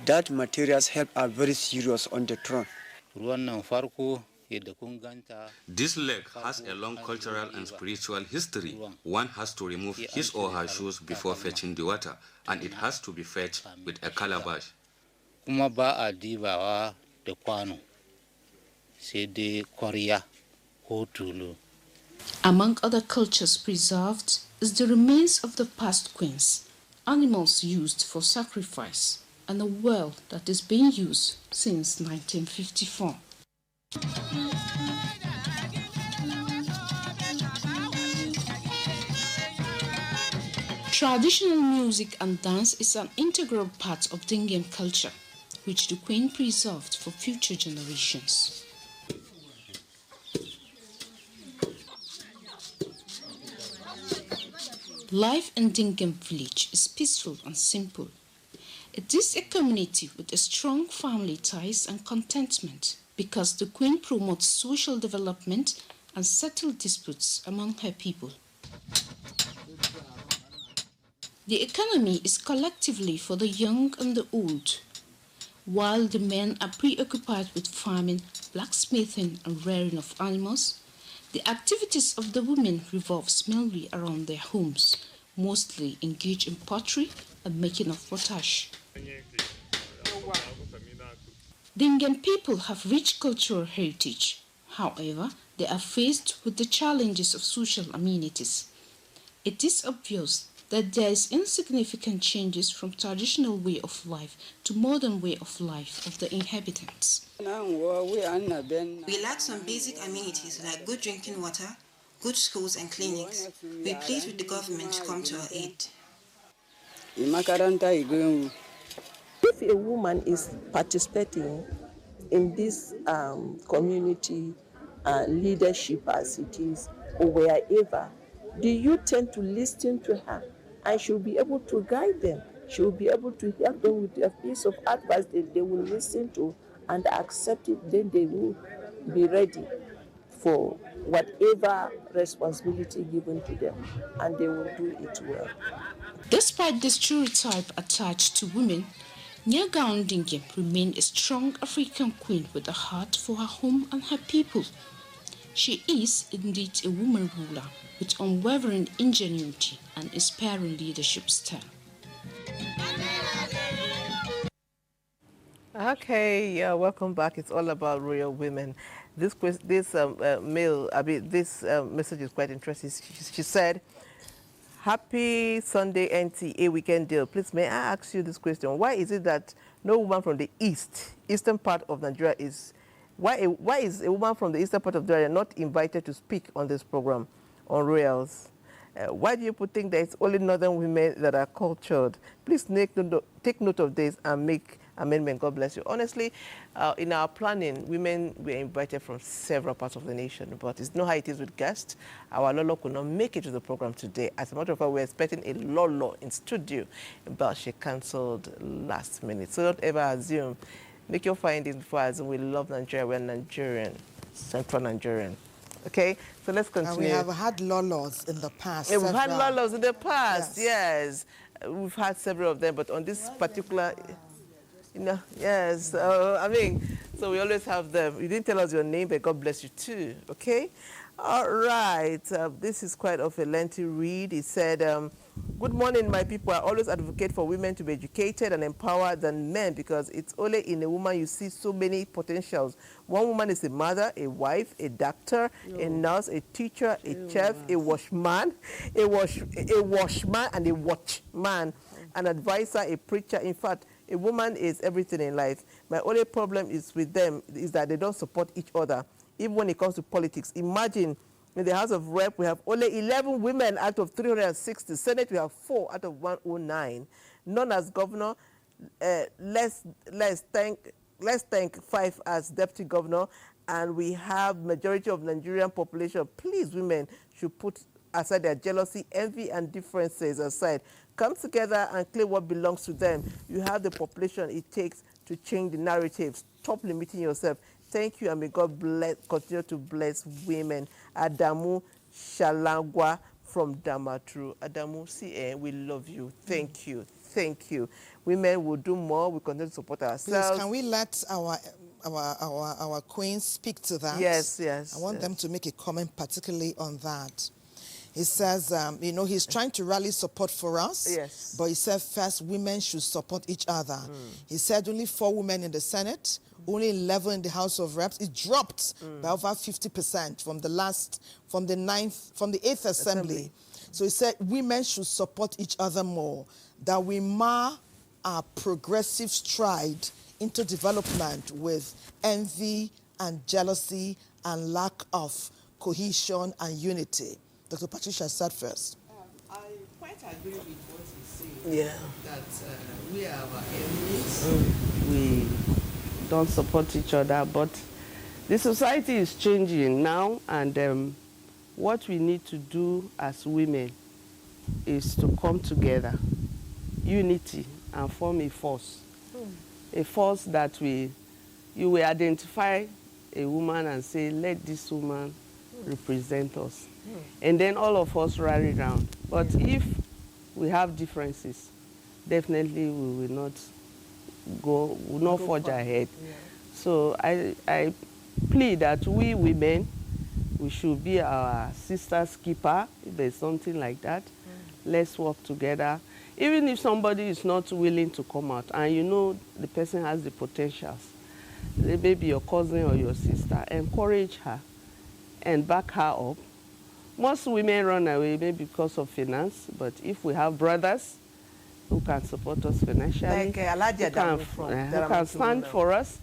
That materials help her very serious on the throne. This leg has a long cultural and spiritual history. One has to remove his or her shoes before fetching the water, and it has to be fetched with a calabash. Among other cultures preserved is the remains of the past queens, animals used for sacrifice, and a well that is being used since 1954. Traditional music and dance is an integral part of Dingem culture, which the Queen preserved for future generations. Life in Dingem village is peaceful and simple. It is a community with a strong family ties and contentment because the Queen promotes social development and settles disputes among her people. The economy is collectively for the young and the old. While the men are preoccupied with farming, blacksmithing, and rearing of animals, the activities of the women revolves mainly around their homes, mostly engaged in pottery and making of potash. Dingem people have rich cultural heritage. However, they are faced with the challenges of social amenities. It is obvious that there is insignificant changes from traditional way of life to modern way of life of the inhabitants. We lack some basic amenities like good drinking water, good schools and clinics. We plead with the government to come to our aid. If a woman is participating in this community leadership as it is, or wherever, do you tend to listen to her? And she'll be able to guide them. She'll be able to help them with a piece of advice that they will listen to and accept it. Then they will be ready for whatever responsibility given to them, and they will do it well. Despite the stereotype attached to women, Nyagaon Dingem remained a strong African queen with a heart for her home and her people. She is indeed a woman ruler with unwavering ingenuity and inspiring leadership style. Okay, yeah, welcome back. It's all about royal women. This message is quite interesting. She said, "Happy Sunday NTA weekend deal. Please, may I ask you this question? Why is it that no woman from the eastern part of Nigeria is... Why is a woman from the eastern part of Nigeria not invited to speak on this program on royals? Why do you think that it's only northern women that are cultured? Please take note of this and make amendment. God bless you." Honestly, in our planning, women were invited from several parts of the nation, but it's not how it is with guests. Our Lolo could not make it to the program today. As a matter of fact, we're expecting a Lolo in studio, but she cancelled last minute. So don't ever assume. Make your findings before I assume. We love Nigeria. We're Nigerian, Central Nigerian. Okay, so let's continue. And we have had Lolos in the past. Yeah, we've had Lolos in the past, yes. We've had several of them, but on this particular... You know, yes. I mean, so we always have them. You didn't tell us your name, but God bless you too. Okay. All right. This is quite of a lengthy read. It said, "Good morning, my people. I always advocate for women to be educated and empowered than men because it's only in a woman you see so many potentials. One woman is a mother, a wife, a doctor, a nurse, a teacher, a chef, a washman, a washman, and a watchman, an advisor, a preacher. In fact, a woman is everything in life. My only problem is with them is that they don't support each other, even when it comes to politics. Imagine in the House of Rep, we have only 11 women out of 360. Senate, we have 4 out of 109. None as governor, less thank 5 as deputy governor, and we have majority of Nigerian population. Please, women should put aside their jealousy, envy, and differences aside. Come together and claim what belongs to them. You have the population it takes to change the narrative. Stop limiting yourself. Thank you, and may God continue to bless women. Adamu Shalangwa from Damatru. Adamu, we love you. Thank you. Thank you. Women will do more. We continue to support ourselves. Please, can we let our queens speak to that? Yes, yes. I want them to make a comment particularly on that. He says, you know, he's trying to rally support for us. Yes. But he said first, women should support each other. He said only 4 women in the Senate, only 11 in the House of Reps. It dropped by over 50% from the 8th Assembly. So he said women should support each other more, that we mar our progressive stride into development with envy and jealousy and lack of cohesion and unity. Dr. Patricia, start first. I quite agree with what he's saying. Yeah. That we are our enemies. We don't support each other, but the society is changing now, and what we need to do as women is to come together, unity, and form a force. A force that you will identify a woman and say, let this woman represent us. And then all of us rally around. But if we have differences, definitely we will not forge ahead. Yeah. So I plead that we women, we should be our sister's keeper, if there's something like that. Let's work together. Even if somebody is not willing to come out, and you know the person has the potentials, they may be your cousin or your sister, encourage her and back her up. Most women run away maybe because of finance, but if we have brothers who can support us financially, who can stand for us,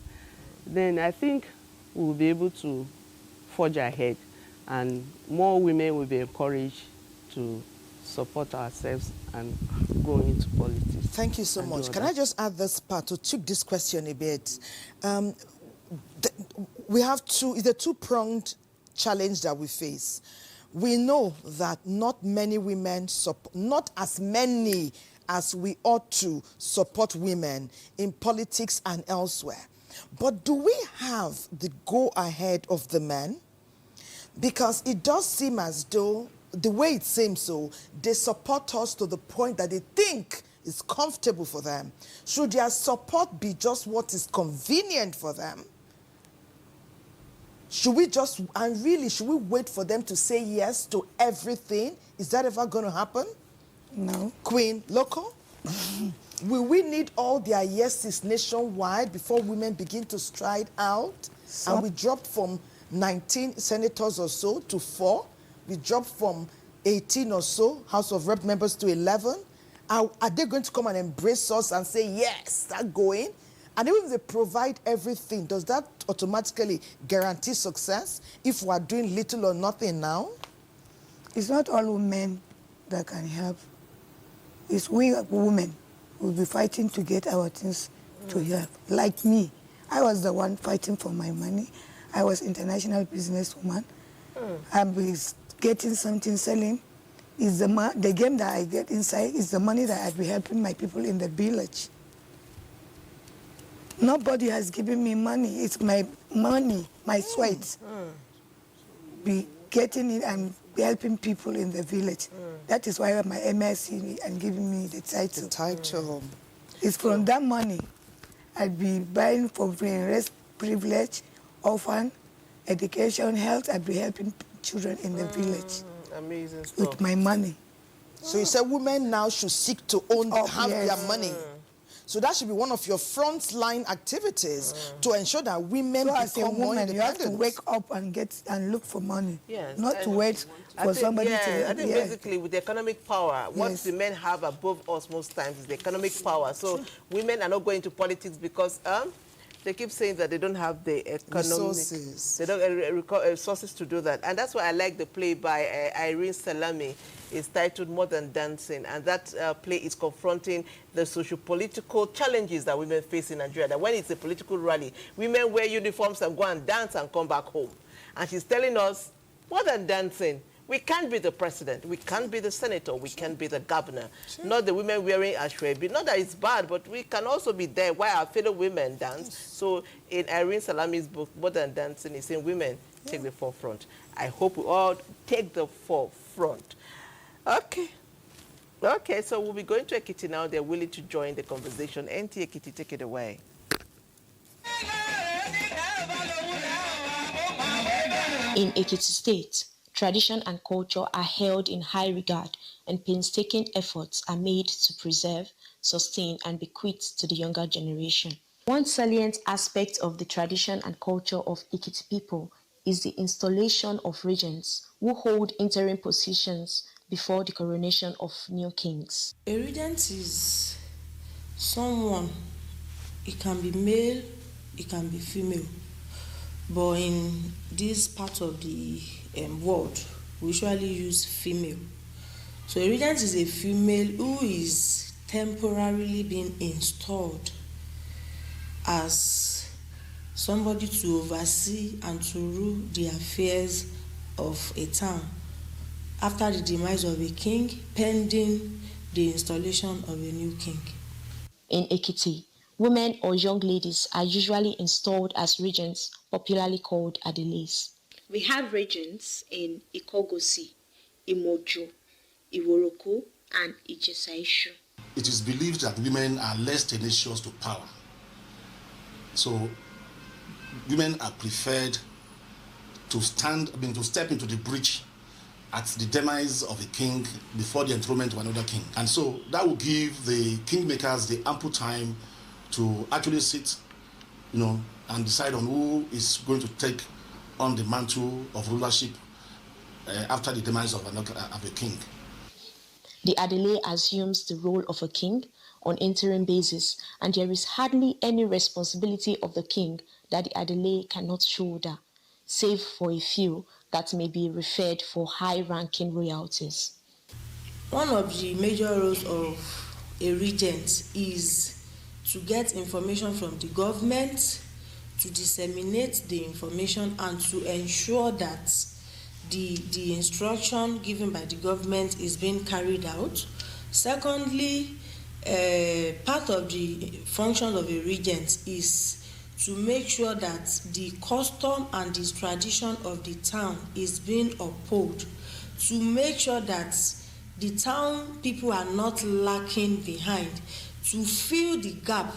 then I think we'll be able to forge ahead, and more women will be encouraged to support ourselves and go into politics. Thank you so much. Can I just add this part to tweak this question a bit? We have it's a two-pronged challenge that we face. We know that not many women, not as many as we ought to support women in politics and elsewhere. But do we have the go-ahead of the men? Because it does seem as though, the way it seems so, they support us to the point that they think is comfortable for them. Should their support be just what is convenient for them? Should we wait for them to say yes to everything? Is that ever going to happen? No. Queen Loco? Will we need all their yeses nationwide before women begin to stride out? And we dropped from 19 senators or so to 4. We dropped from 18 or so House of Rep members to 11. Are they going to come and embrace us and say, yes, start going? And even if they provide everything, does that automatically guarantee success if we are doing little or nothing now? It's not all women that can help. It's we women who will be fighting to get our things to help. Like me, I was the one fighting for my money. I was international businesswoman. I'm getting something, selling. Is the game that I get inside is the money that I'd be helping my people in the village. Nobody has given me money. It's my money, my sweat. Be getting it and be helping people in the village. That is why my MSc and giving me the title. The title. It's from that money I'll be buying for less privilege, orphan, education, health. I'll be helping children in the village. Amazing stuff. With my money. So you said women now should seek to have their money. So that should be one of your frontline activities to ensure that women become more independent. You have to wake up and look for money. Yes. Not to wait for somebody to... I think basically with the economic power, what the men have above us most times is the economic power. So women are not going to politics because they keep saying that they don't have the resources. They don't resources to do that. And that's why I like the play by Irene Salami. It's titled More Than Dancing, and that play is confronting the socio-political challenges that women face in Nigeria. That when it's a political rally, women wear uniforms and go and dance and come back home. And she's telling us, more than dancing, we can't be the president, we can't be the senator, we can't be the governor. Not the women wearing ashwebi. Not that it's bad, but we can also be there while our fellow women dance. So in Irene Salami's book, More Than Dancing, it's saying women take the forefront. I hope we all take the forefront. Okay, so we'll be going to Ekiti now. They're willing to join the conversation. NTA Ekiti, take it away. In Ekiti State, tradition and culture are held in high regard, and painstaking efforts are made to preserve, sustain, and bequeath to the younger generation. One salient aspect of the tradition and culture of Ekiti people is the installation of regents who hold interim positions before the coronation of new kings. A regent is someone, it can be male, it can be female, but in this part of the world, we usually use female. So a regent is a female who is temporarily being installed as somebody to oversee and to rule the affairs of a town after the demise of a king, pending the installation of a new king. In Ekiti, women or young ladies are usually installed as regents, popularly called Adeles. We have regents in Ikogosi, Imojo, Iworoko, and Ijesaishu. It is believed that women are less tenacious to power. So women are preferred to step into the breach at the demise of a king before the enthronement of another king. And so that will give the kingmakers the ample time to actually sit, and decide on who is going to take on the mantle of rulership after the demise of a king. The Adele assumes the role of a king on interim basis, and there is hardly any responsibility of the king that the Adele cannot shoulder, save for a few that may be referred for high-ranking royalties. One of the major roles of a regent is to get information from the government, to disseminate the information, and to ensure that the instruction given by the government is being carried out. Secondly, part of the function of a regent is to make sure that the custom and the tradition of the town is being upheld, to make sure that the town people are not lacking behind, to fill the gap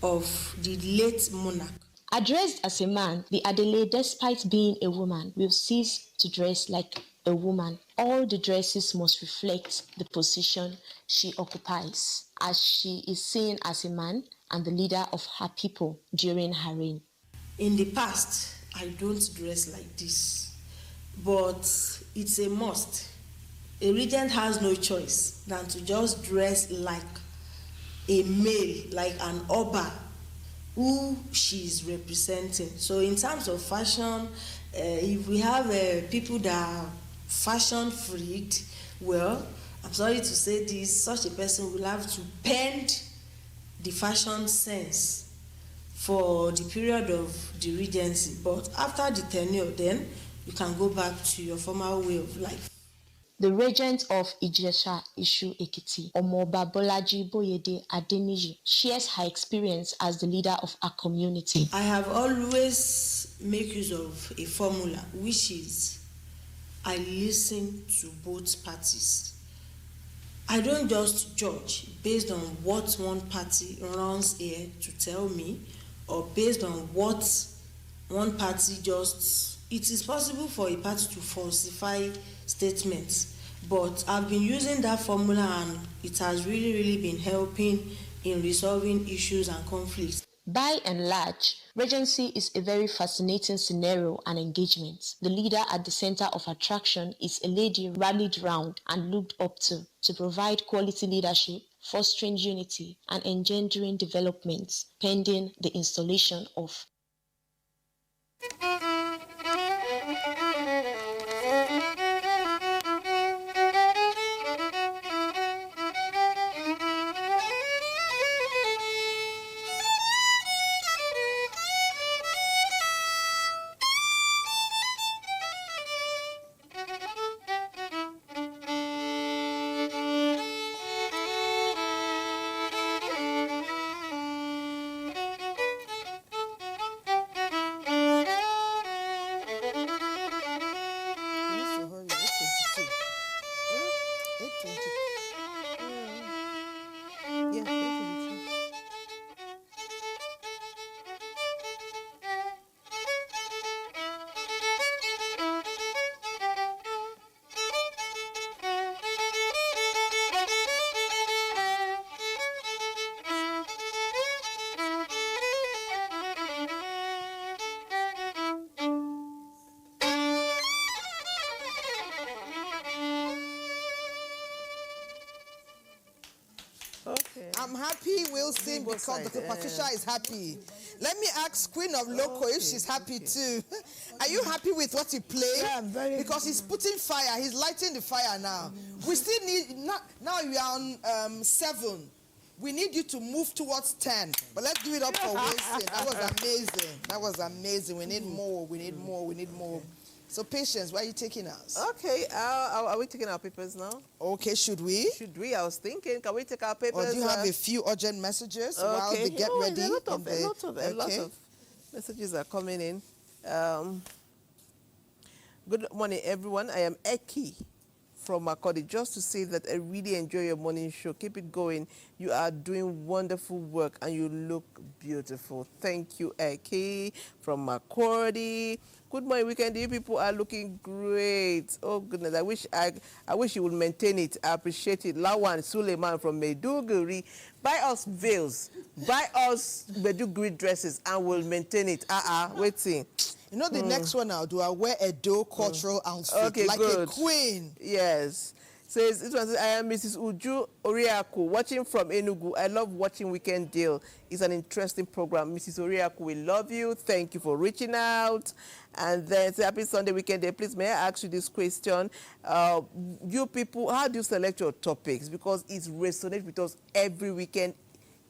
of the late monarch. Addressed as a man, the Adele, despite being a woman, will cease to dress like a woman. All the dresses must reflect the position she occupies, as she is seen as a man and the leader of her people during her reign. In the past, I don't dress like this, but it's a must. A regent has no choice than to just dress like a male, like an Oba, who she is representing. So in terms of fashion, if we have people that are fashion freaked, well, I'm sorry to say this, such a person will have to bend the fashion sense for the period of the regency. But after the tenure, then you can go back to your former way of life. The regent of Ijesha Ishu Ekiti, Omoba Bolaji Boyede Adeniji, shares her experience as the leader of our community. I have always make use of a formula, which is I listen to both parties. I don't just judge based on what one party runs here to tell me, or based on what one party just... It is possible for a party to falsify statements, but I've been using that formula and it has really been helping in resolving issues and conflicts. By and large, Regency is a very fascinating scenario and engagement. The leader at the center of attraction is a lady rallied round and looked up to provide quality leadership, fostering unity and engendering developments pending the installation of I'm happy Wilson because Dr. Patricia is happy. Let me ask Queen of Loco if she's happy too. Are you happy with what he played? Yeah, I'm very Because he's putting fire, he's lighting the fire now. We still need, now we are on 7. We need you to move towards 10. But let's give it up for Wilson. That was amazing. That was amazing. We need more, we need more, we need more. So, Patience, where are you taking us? Okay, are we taking our papers now? Okay, should we? Should we? I was thinking, can we take our papers? Or do you have a few urgent messages while they get ready? A lot of messages are coming in. Good morning, everyone. I am Eki from Makodi. Just to say that I really enjoy your morning show. Keep it going. You are doing wonderful work and you look beautiful. Thank you, Eki from Makodi. Good morning, weekend. You people are looking great. Oh goodness, I wish you would maintain it. I appreciate it. Lawan Suleiman from Maiduguri. Buy us veils, buy us Maiduguri dresses, and we'll maintain it. Waiting. You know the next one I'll do. I'll wear a Edo cultural outfit like good. a queen. Yes. This one says, I am Mrs. Uju Oriaku, watching from Enugu. I love watching Weekend Deal. It's an interesting program. Mrs. Oriaku, we love you. Thank you for reaching out. And then, happy Sunday Weekend Day. Please, may I ask you this question? You people, how do you select your topics? Because it resonates with us every weekend.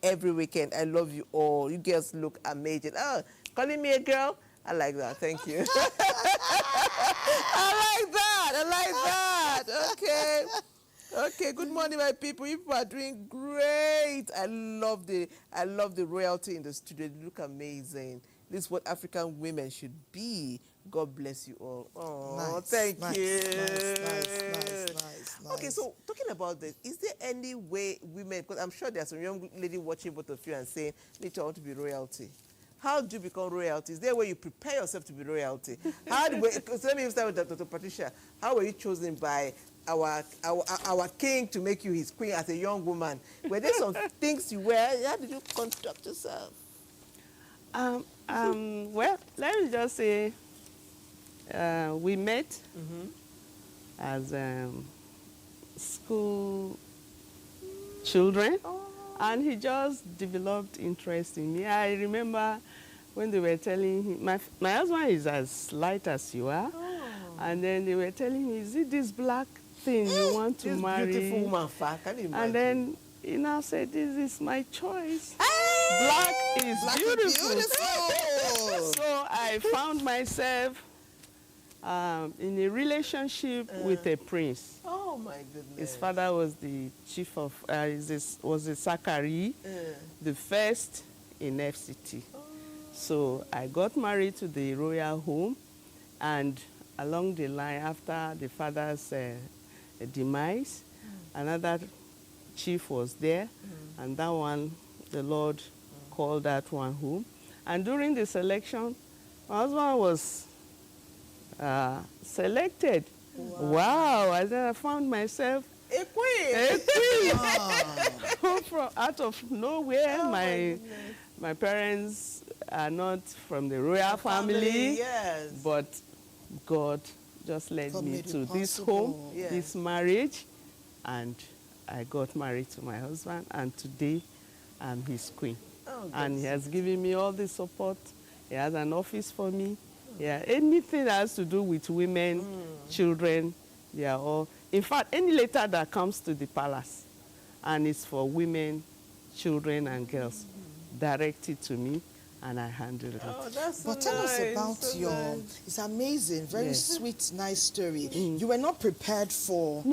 Every weekend. I love you all. You girls look amazing. Oh, calling me a girl? I like that. Thank you. I like that. Okay. Okay. Good morning, my people. You people are doing great. I love the royalty in the studio. They look amazing. This is what African women should be. God bless you all. Oh, nice, thank you. Nice. Okay, so talking about this, is there any way women, because I'm sure there's some young lady watching both of you and saying, later I want to be royalty. How do you become royalty? Is there a way you prepare yourself to be royalty? So let me start with Dr. Patricia. How were you chosen by our king to make you his queen as a young woman? Were there some things you wear? How did you conduct yourself? Well, let me just say we met as school children. And he just developed interest in me. I remember when they were telling him, my husband is as light as you are. And then they were telling me, is it this black thing you want to marry? This beautiful woman, can you imagine? And then he now said, this is my choice. Black is beautiful. So I found myself in a relationship with a prince. Oh my goodness. His father was the chief of, was the Sakari, the first in FCT. So I got married to the royal home, and along the line after the father's demise, another chief was there, and that one, the Lord called that one home. And during the selection, my husband was selected. Wow. And then I found myself a queen. A queen. From out of nowhere. My parents are not from the royal family, yes. but God just led me to this home, this marriage, and I got married to my husband, and today I'm his queen. And he has given me all the support. He has an office for me. Yeah, anything that has to do with women, children, they are all. In fact, any letter that comes to the palace and it's for women, children, and girls, direct it to me, and I handle it. Oh, that's so But tell us about it's amazing, very sweet, nice story. You were not prepared for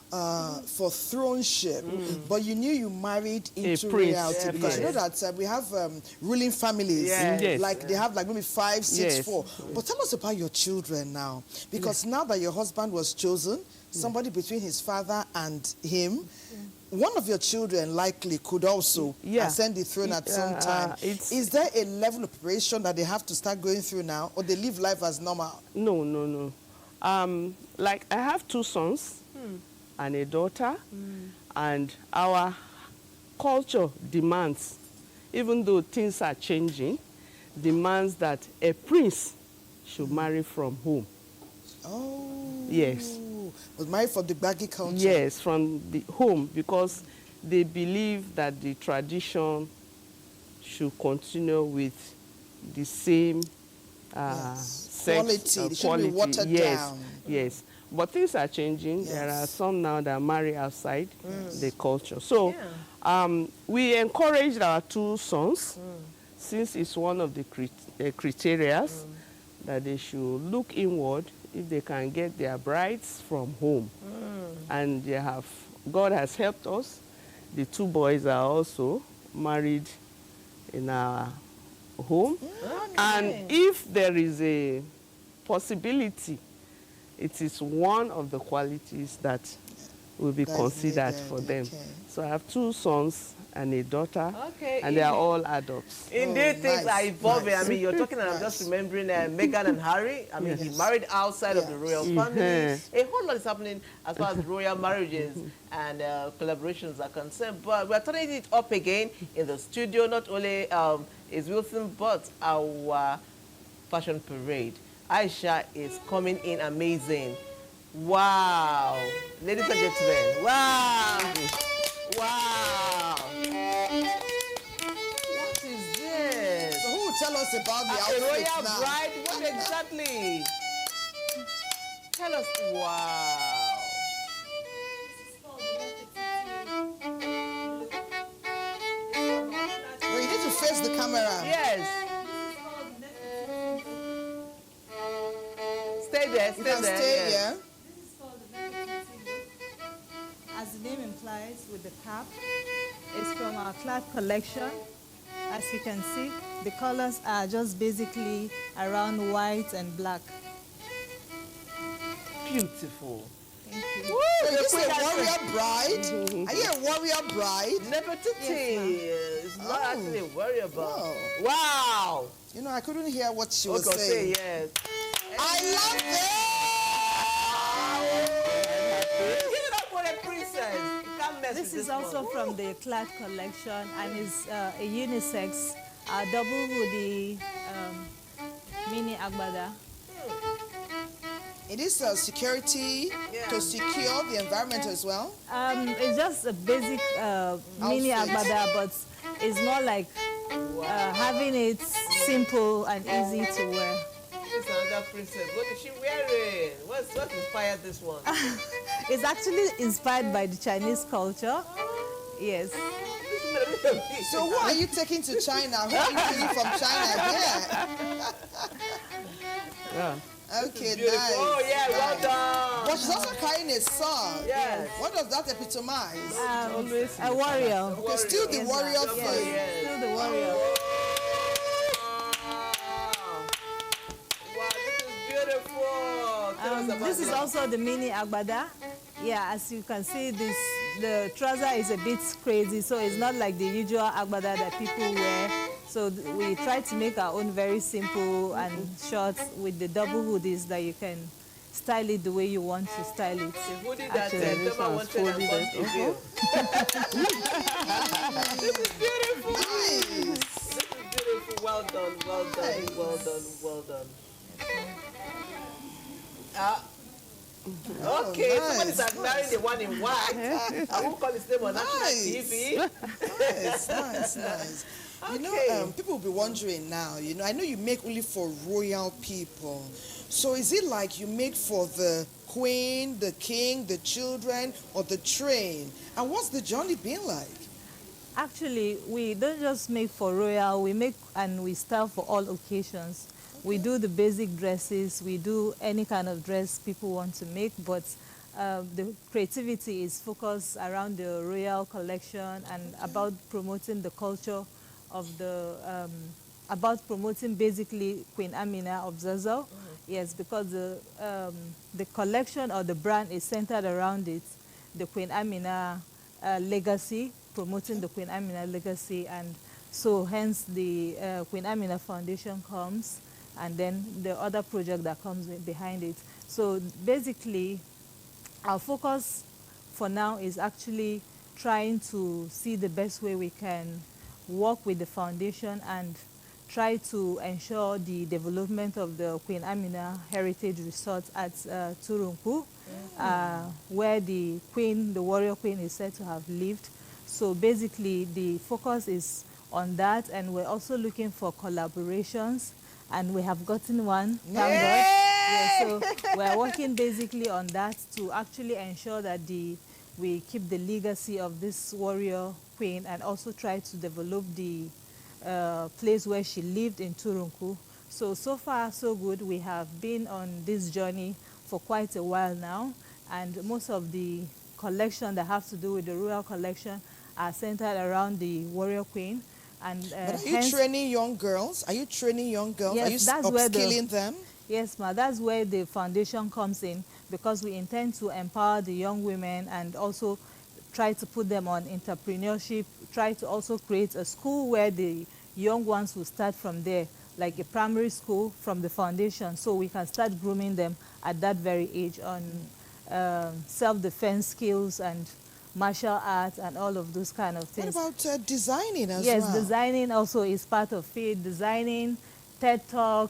throneship, but you knew you married into royalty, because you know that we have ruling families, like they have like maybe 5, 6, 4. But tell us about your children now, because now that your husband was chosen, somebody between his father and him, one of your children likely could also ascend the throne at some time. Is there a level of preparation that they have to start going through now, or they live life as normal? No. Like I have 2 sons and a daughter, and our culture demands, even though things are changing, demands that a prince should marry from home. Oh. Yes. Was married from the Baggy culture? Yes, from the home, because they believe that the tradition should continue with the same sex quality. They shouldn't be watered down. Yes. But things are changing. There are some now that marry outside the culture. So we encouraged our 2 sons, since it's one of the criteria, that they should look inward if they can get their brides from home. And God has helped us. The 2 boys are also married in our home. And if there is a possibility, it is one of the qualities that will be considered for them. So I have 2 sons and a daughter, and they are all adults. Indeed, things are evolving. I mean, you're talking, and I'm just remembering Meghan and Harry. I mean, he married outside of the royal family. A whole lot is happening as far as royal marriages and collaborations are concerned. But we're turning it up again in the studio. Not only is Wilson, but our fashion parade. Aisha is coming in amazing. Wow. Ladies and gentlemen, wow. Wow. What is this? So who will tell us about the outfit now? A royal now? bride? What exactly? Tell us. Wow. Well, you need to face the camera. Yes. Stay there. You can stay here. As the name implies, with the cap, it's from our cloth collection. As you can see, the colors are just basically around white and black. Beautiful. Thank you. Woo, so is this a warrior bride? Are you a warrior bride? Never to it's not actually a warrior bride. Wow. You know, I couldn't hear what she was saying. Yes. I love it! This is also from the Clad collection, and is a unisex, double hoodie, mini agbada. It is security to secure the environment as well? It's just a basic mini agbada, but it's more like having it simple and easy to wear. This is another princess. What is she wearing? What inspired this one? It's actually inspired by the Chinese culture. Yes. So who are you taking to China? Who are you taking from China here? Okay, nice. Oh, yeah, well done. But she's also carrying a sword. Yes. What does that epitomize? A warrior. Okay, still the warrior thing. Yes. Still the warrior. This is also the mini agbada. Yeah, as you can see, the trouser is a bit crazy, so it's not like the usual agbada that people wear. So we try to make our own very simple and short with the double hoodies that you can style it the way you want to style it. The hoodie that Thelma wanted and got the veil. This is beautiful. Nice. This is beautiful. Well done, well done, well done, well done. Okay, nice, somebody's admiring the one in white. I won't call his name on national TV. Nice. You know, people will be wondering now, you know, I know you make only for royal people. So is it like you make for the queen, the king, the children, or the train? And what's the journey been like? Actually, we don't just make for royal, we make and we style for all occasions. We do the basic dresses, we do any kind of dress people want to make, but the creativity is focused around the royal collection and about promoting the culture of the, about promoting basically Queen Amina of Zazzau. Yes, because the collection or the brand is centered around it, the Queen Amina legacy, promoting the Queen Amina legacy, and so hence the Queen Amina Foundation comes, and then the other project that comes behind it. So basically, our focus for now is actually trying to see the best way we can work with the foundation and try to ensure the development of the Queen Amina Heritage Resort at Turunku, where the queen, the warrior queen, is said to have lived. So basically, the focus is on that, and we're also looking for collaborations, and we have gotten one, thank God. Yeah, so we're working basically on that to actually ensure that we keep the legacy of this warrior queen and also try to develop the place where she lived in Turunku. So far, so good. We have been on this journey for quite a while now, and most of the collection that have to do with the royal collection are centered around the warrior queen. And but are you training young girls? Are you training young girls? Yes, are you that's upskilling them? Yes, ma. That's where the foundation comes in, because we intend to empower the young women and also try to put them on entrepreneurship, try to also create a school where the young ones will start from there, like a primary school from the foundation, so we can start grooming them at that very age on self-defense skills and martial arts and all of those kind of things. What about designing as well? Yes, designing also is part of it. Designing, TED Talk,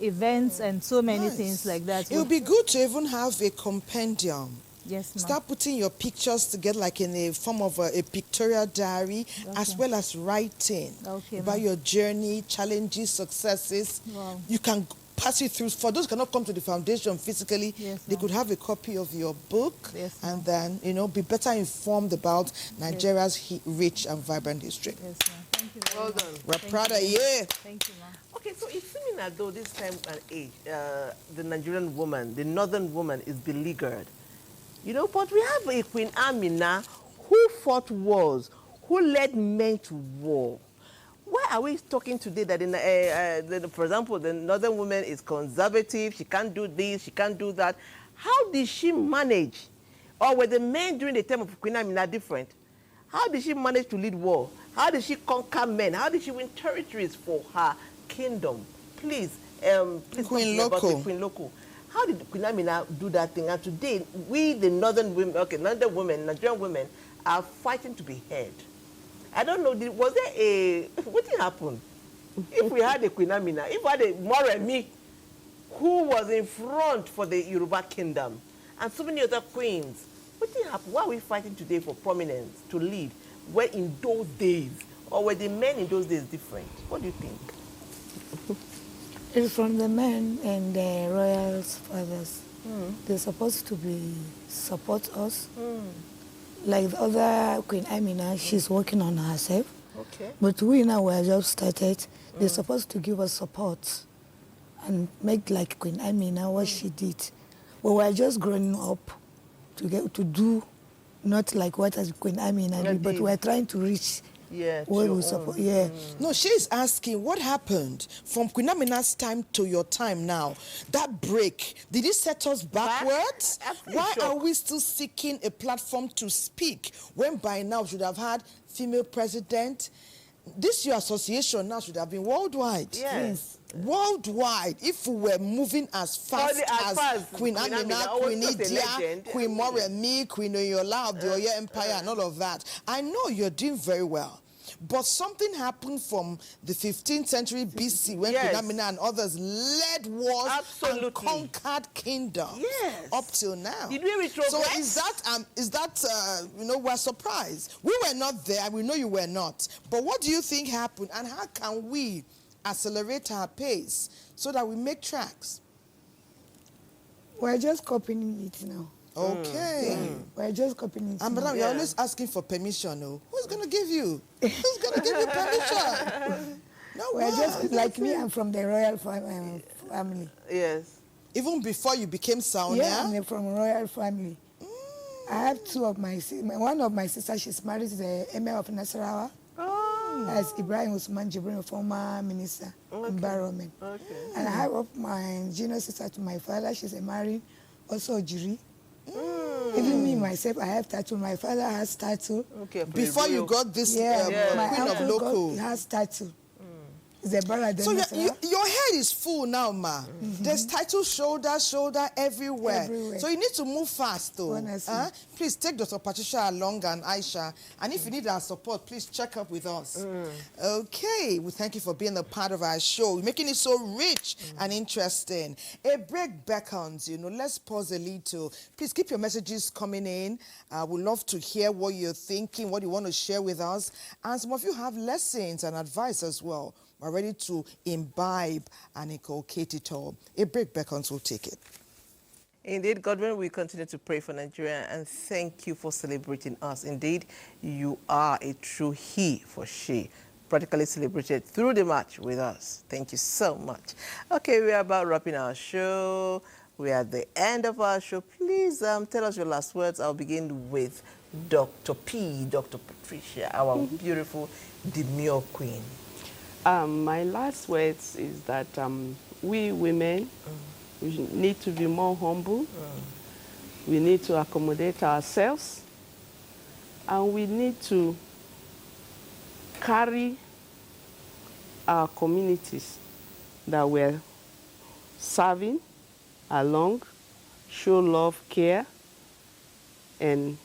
events, and so many things like that. It would be good to even have a compendium. Yes, ma'am. Start putting your pictures together like in a form of a pictorial diary, as well as writing about your journey, challenges, successes. Wow. You can pass it through. For those who cannot come to the foundation physically, they could have a copy of your book and then, you know, be better informed about Nigeria's rich and vibrant history. Yes, ma'am. Thank you very Well much. done. We're proud of you. Thank you, ma'am. Okay, so it's seeming as though this time and age, the Nigerian woman, the northern woman, is beleaguered. You know, but we have a Queen Amina who fought wars, who led men to war. Why are we talking today that, for example, the northern woman is conservative, she can't do this, she can't do that? How did she manage? Or were the men during the time of Queen Amina different? How did she manage to lead war? How did she conquer men? How did she win territories for her kingdom? Please Queen talk Loco. about Queen Loco. How did Queen Amina do that thing? And today, we, the northern women, northern women, Nigerian women, are fighting to be heard. I don't know, was there what happened? If we had a Queen Amina, if we had a Moremi, who was in front for the Yoruba kingdom, and so many other queens, what happened? Why are we fighting today for prominence, to lead, where in those days, or were the men in those days different? What do you think? It's from the men and the royal fathers. They're supposed to support us. Like the other Queen Amina, she's working on herself. Okay. But we now are just started. They're supposed to give us support and make like Queen Amina what she did. But we're just growing up to do not like what as Queen Amina did, but we're trying to reach we will support. Yeah. No, she's asking what happened from Queen Amina's time to your time now. That break, did it set us backwards? Why are we still seeking a platform to speak when by now we should have had female president? This your association now should have been worldwide. Yes. Worldwide. If we were moving as fast as Queen Amina, Queen Idia, Queen Moremi, Queen Oyola of the Oyo Empire and all of that. I know you're doing very well. But something happened from the 15th century BC when Queen Amina and others led wars and conquered kingdoms up till now. Did we retrogress? So is that you know, we're surprised. We were not there. We know you were not. But what do you think happened, and how can we accelerate our pace so that we make tracks? We're just copying it now. Okay. We're just copying it. And madam, you're always asking for permission, oh. Who's going to give you? Who's going to give you permission? No, we're just, like me, I'm from the royal family. Yes. Even before you became Saunia? Yeah, I'm from a royal family. I have two of my sisters. One of my sisters, she's married to the Emir of Nasarawa. As Ibrahim Usman Jibril, former minister, environment. And I have my junior sister to my father, she's a married, also Jiri. Even me, myself, I have tattoo. My father has tattoo. Before you got this my Queen of Local. Has tattue. So your head is full now, ma. There's title shoulder everywhere. So you need to move fast, though. Please take Dr. Patricia along and Aisha. And if you need our support, please check up with us. Okay, we thank you for being a part of our show. You're making it so rich and interesting. A break beckons, you know. Let's pause a little. Please keep your messages coming in. We'd love to hear what you're thinking, what you want to share with us. And some of you have lessons and advice as well. We're ready to imbibe and inculcate it all. A break beckons, we'll take it. Indeed, Godwin, we continue to pray for Nigeria and thank you for celebrating us. Indeed, you are a true he for she, practically celebrated through the match with us. Thank you so much. Okay, we are about wrapping our show. We are at the end of our show. Please tell us your last words. I'll begin with Dr. Patricia, our beautiful demure queen. My last words is that we women, we need to be more humble. We need to accommodate ourselves. And we need to carry our communities that we're serving along, show love, care, and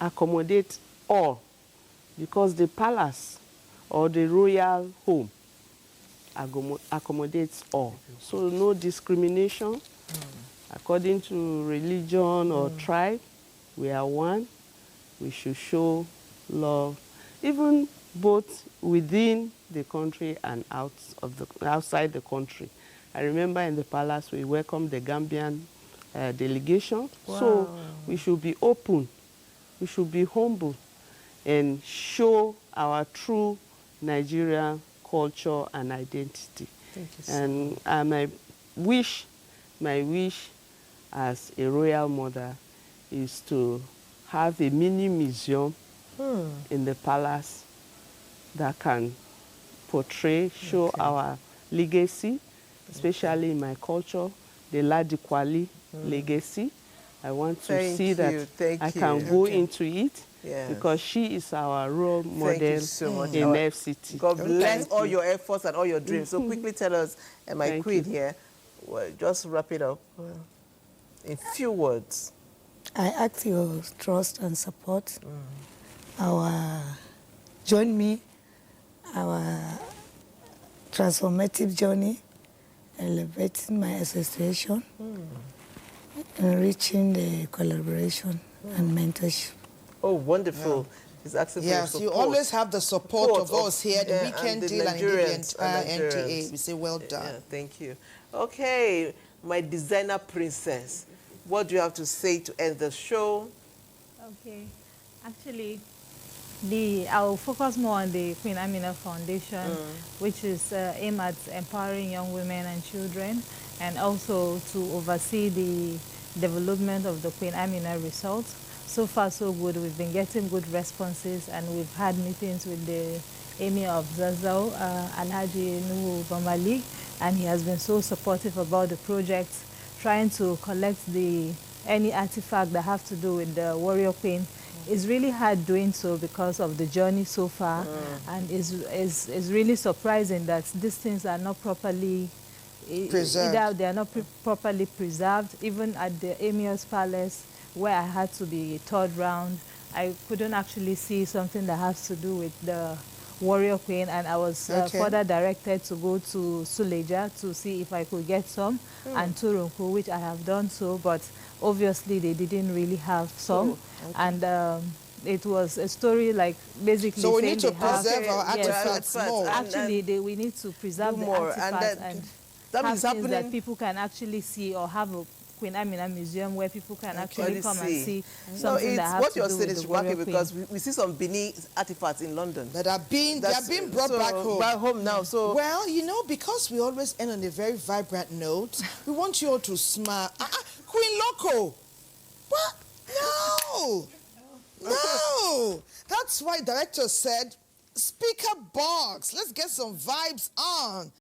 accommodate all. Because the palace or the royal home accommodates all. So no discrimination according to religion or tribe. We are one. We should show love, even both within the country and outside the country. I remember in the palace we welcomed the Gambian delegation. Wow. So we should be open. We should be humble and show our true Nigerian culture and identity. Thank you so and my wish as a royal mother is to have a mini museum in the palace that can portray, show our legacy, especially in my culture, the Ladikwali legacy. I want to see that I can go into it. Yes. Because she is our role model so much in FCT. God bless all your efforts and all your dreams. So quickly tell us, my queen here, well, just wrap it up in few words. I ask your trust and support. Join me, our transformative journey, elevating my association, enriching the collaboration and mentorship. Oh, wonderful. He's asking for yes, support. You always have the support of us here, the weekend deal and the entire NTA. We say well done. Yeah, thank you. Okay, my designer princess, what do you have to say to end the show? Okay, actually, I'll focus more on the Queen Amina Foundation, which is aimed at empowering young women and children, and also to oversee the development of the Queen Amina resort. So far, so good. We've been getting good responses, and we've had meetings with the Emir of Zazzau, Alhaji Nuhu Bamali, and he has been so supportive about the project, trying to collect any artifact that have to do with the warrior queen. It's really hard doing so because of the journey so far, and it's really surprising that these things are not properly preserved. Either they are not properly preserved. Even at the Emir's Palace, where I had to be third round, I couldn't actually see something that has to do with the warrior queen, and I was further directed to go to Suleja to see if I could get some, and Turunku, which I have done so, but obviously they didn't really have some. And it was a story like basically so we need to preserve our artifacts more. Actually, we need to preserve the artifacts and have things that people can actually see, or have a Queen Amina Museum where people can actually come and see something that has what to you're do saying with is the warrior shocking, because we see some Benin artifacts in London that are being brought back home. Back home now. So well, you know, because we always end on a very vibrant note, we want you all to smile. Queen Loco, what? No, no. That's why director said, speaker box. Let's get some vibes on.